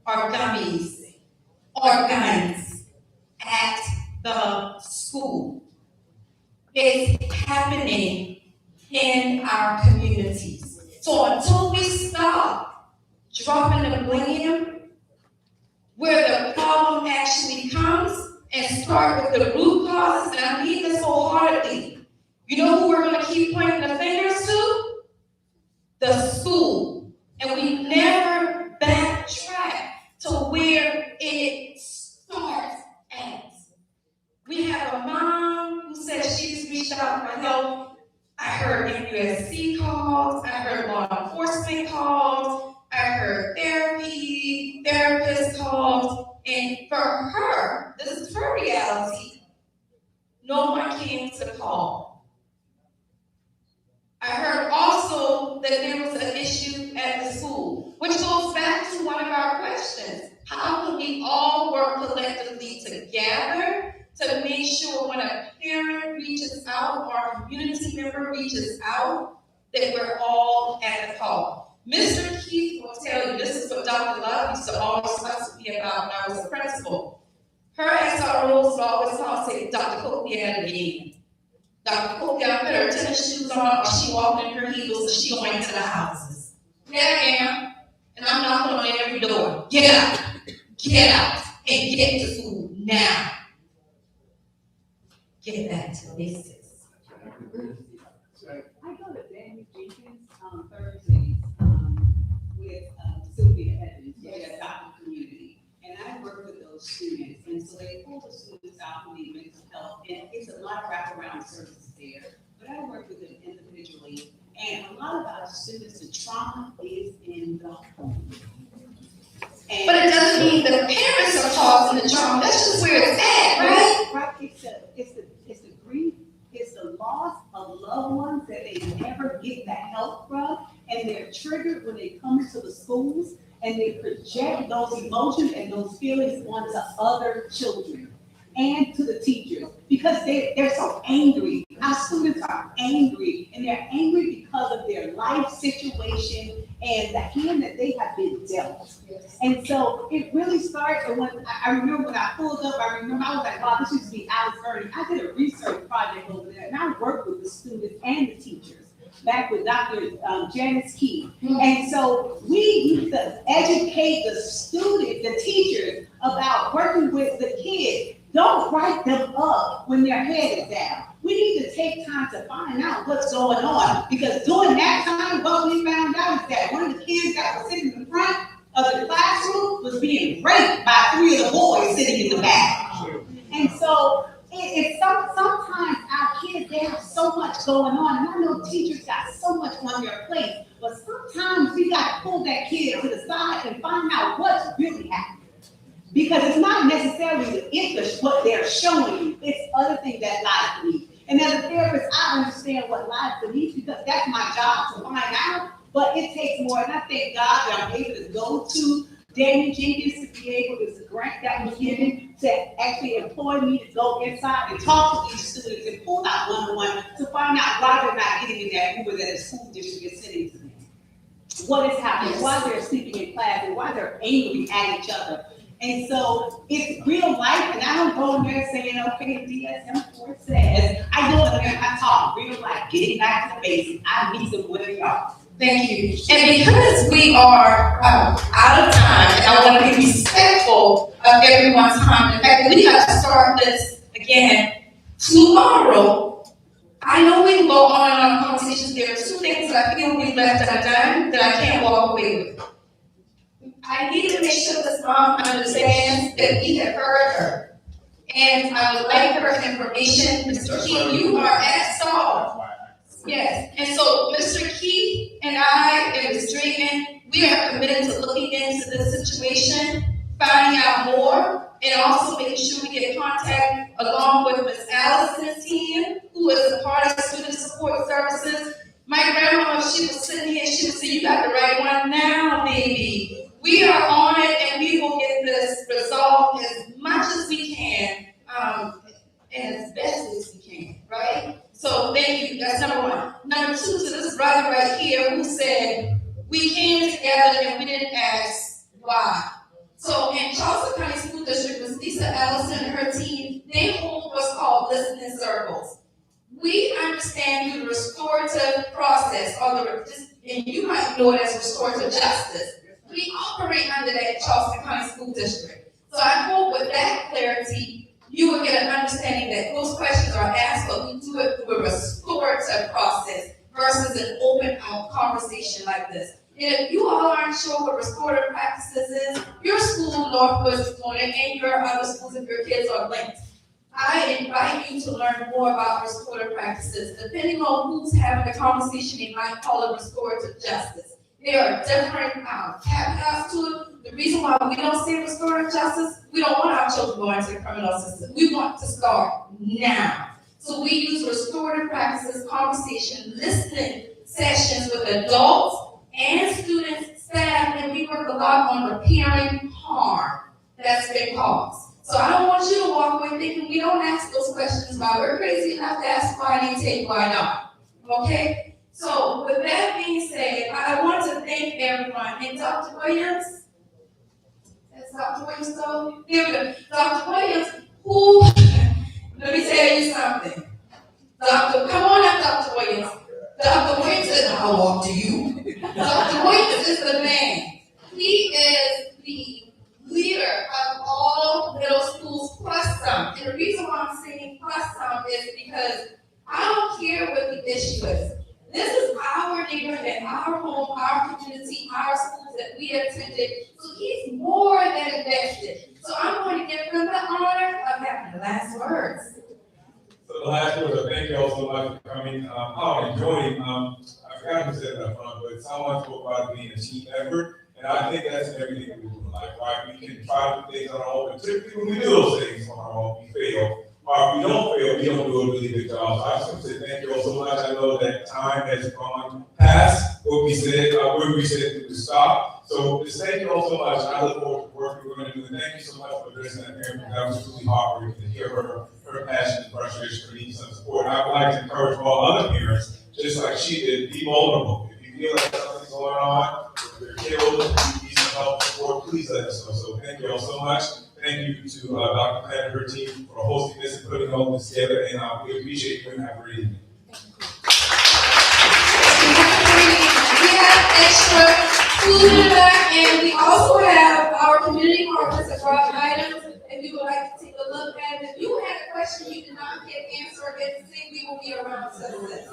or gummies or guns at the school. is happening in our communities. So until we stop dropping the blame where the problem actually comes and start with the root causes, and I mean this wholeheartedly, you know who we're going to keep pointing the fingers to? The school. And we never backtrack to where it starts at. We have a mom who says she's reached out for help. I heard MUSC calls, I heard law enforcement calls, I heard therapist calls, and for her, this is her reality, no one came to call. I heard also that there was an issue at the school, which goes back to one of our questions. How can we all work collectively together to make sure when a parent reaches out or a community member reaches out, that we're all at the call? Mr. Keith will tell you, this is what Dr. Love used to always talk to me about when I was a principal. Her SROs would always call and say, Dr. Coakley had a game. Dr. Coakley, I put her tennis shoes on, or she walking in her heels, and she going to the houses. Yeah, I am. And I'm knocking on every door. Get out, and get to school now. Get back to basics. I go to Danny Jenkins on Thursdays with Sylvia Evans, with the Dr. Community. And I work with those students. And so they pull the students out who need mental health. And it's a lot of wraparound services there. But I work with them individually. And a lot of our students, the trauma is in the home. But it doesn't mean the parents are causing the trauma. That's just where it's at, right? Right. It's the grief, it's the loss of loved ones that they never get that help from, and they're triggered when they come into the schools and they project those emotions and those feelings onto other children and to the teachers because they're so angry. Our students are angry, and they're angry because of their life situation and the hand that they have been dealt. And so it really starts when I remember when I pulled up, I was like, wow, this used to be Alice Ernie. I did a research project over there, and I worked with the students and the teachers back with Dr. Janice Key. And so we used to educate the students, the teachers, about working with the kids. Don't write them up when their head is down. We need to take time to find out what's going on, because during that time, what we found out is that one of the kids that was sitting in the front of the classroom was being raped by 3 of the boys sitting in the back. And so sometimes our kids, they have so much going on, and I know teachers got so much on their plate, but sometimes we got to pull that kid to the side and find out what's really happening. Because it's not necessarily the interest, what they're showing you. It's other things that lies beneath. And as a therapist, I understand what lies beneath because that's my job to find out. But it takes more. And I thank God that I'm able to go to Danny Jenkins to be able to, the grant that was given to actually employ me to go inside and talk to these students and pull out one-on-one to find out why they're not getting in that Uber that the school district is sending to them. What is happening, why they're sleeping in class, and why they're angry at each other. And so it's real life, and I don't go in there saying, okay, DSM-4 says, I go in there and I talk real life, getting back to the basics. I meet them where they are. Thank you. And because we are out of time, and I want to be respectful of everyone's time, the fact that we have to start this again tomorrow, I know we can go on and on conversations. There are 2 things that I feel we left undone that I can't walk away with. I need to make sure this mom understands that we have heard her. And I would like her information. Mr. Keith, you are at Saul. Yes. And so Mr. Keith and I and Ms. Drayton, we are committed to looking into this situation, finding out more, and also making sure we get contact along with Ms. Allison's team, who is a part of Student Support Services. My grandma, if she was sitting here, she would say, you got the right one now, baby. We are on it, and we will get this resolved as much as we can, and as best as we can, right? So thank you, that's number 1. Number 2, to this brother right here who said, we came together and we didn't ask why. So in Charleston County School District, Ms. Lisa Ellison and her team, they hold what's called listening circles. We understand the restorative process, and you might know it as restorative justice. We operate under that Charleston County School District. So I hope with that clarity, you will get an understanding that those questions are asked, but we do it through a restorative process versus an open out conversation like this. And if you all aren't sure what restorative practices is, your school, Northwood, is doing it, and your other schools if your kids are linked. I invite you to learn more about restorative practices. Depending on who's having the conversation, they might call it restorative justice. There are different caveats to it. The reason why we don't say restorative justice, we don't want our children going to the criminal system. We want to start now. So we use restorative practices, conversation, listening sessions with adults and students, staff, and we work a lot on repairing harm that's been caused. So I don't want you to walk away thinking we don't ask those questions why we're crazy enough to ask why they take, why not. Okay? So with that being said, I want to thank everyone. And Dr. Williams, is Dr. Williams still? There we go. Dr. Williams, who, let me tell you something. Come on up, Dr. Williams. Dr. Williams is, I'll walk to you. Dr. Williams is the man. He is the leader of all middle schools plus some. And the reason why I'm saying plus some is because I don't care what the issue is. This is our neighborhood, our home, our community, our schools that we attended. So he's more than invested. So I'm going to give him the honor of having the last words. So the last words are thank you all so much for coming. I enjoyed, I forgot who said that up front, but someone spoke about being a team effort. And I think that's in everything we do in life, right? We can try to do things on our own, but typically when we do those things on our own, we fail. Or if we don't fail, we don't do a really good job. So I just want to say thank you all so much. I know that time has gone past what we said to stop. So just thank you all so much. I look forward to working we're going to do. And thank you so much for addressing that parent. That was really heartbreaking to hear her passion and frustration for needing some support. And I would like to encourage all other parents, just like she did, be vulnerable. If you feel like something's going on, if you're killed, if you need some help, support, please let us know. So thank you all so much. Thank you to Dr. Plant and her team for hosting this and putting all this together. And we appreciate you and have a great evening. We have extra food in the back, and we also have our community partners that brought items. If you would like to take a look at it, if you had a question you did not get answered, we will be around to this.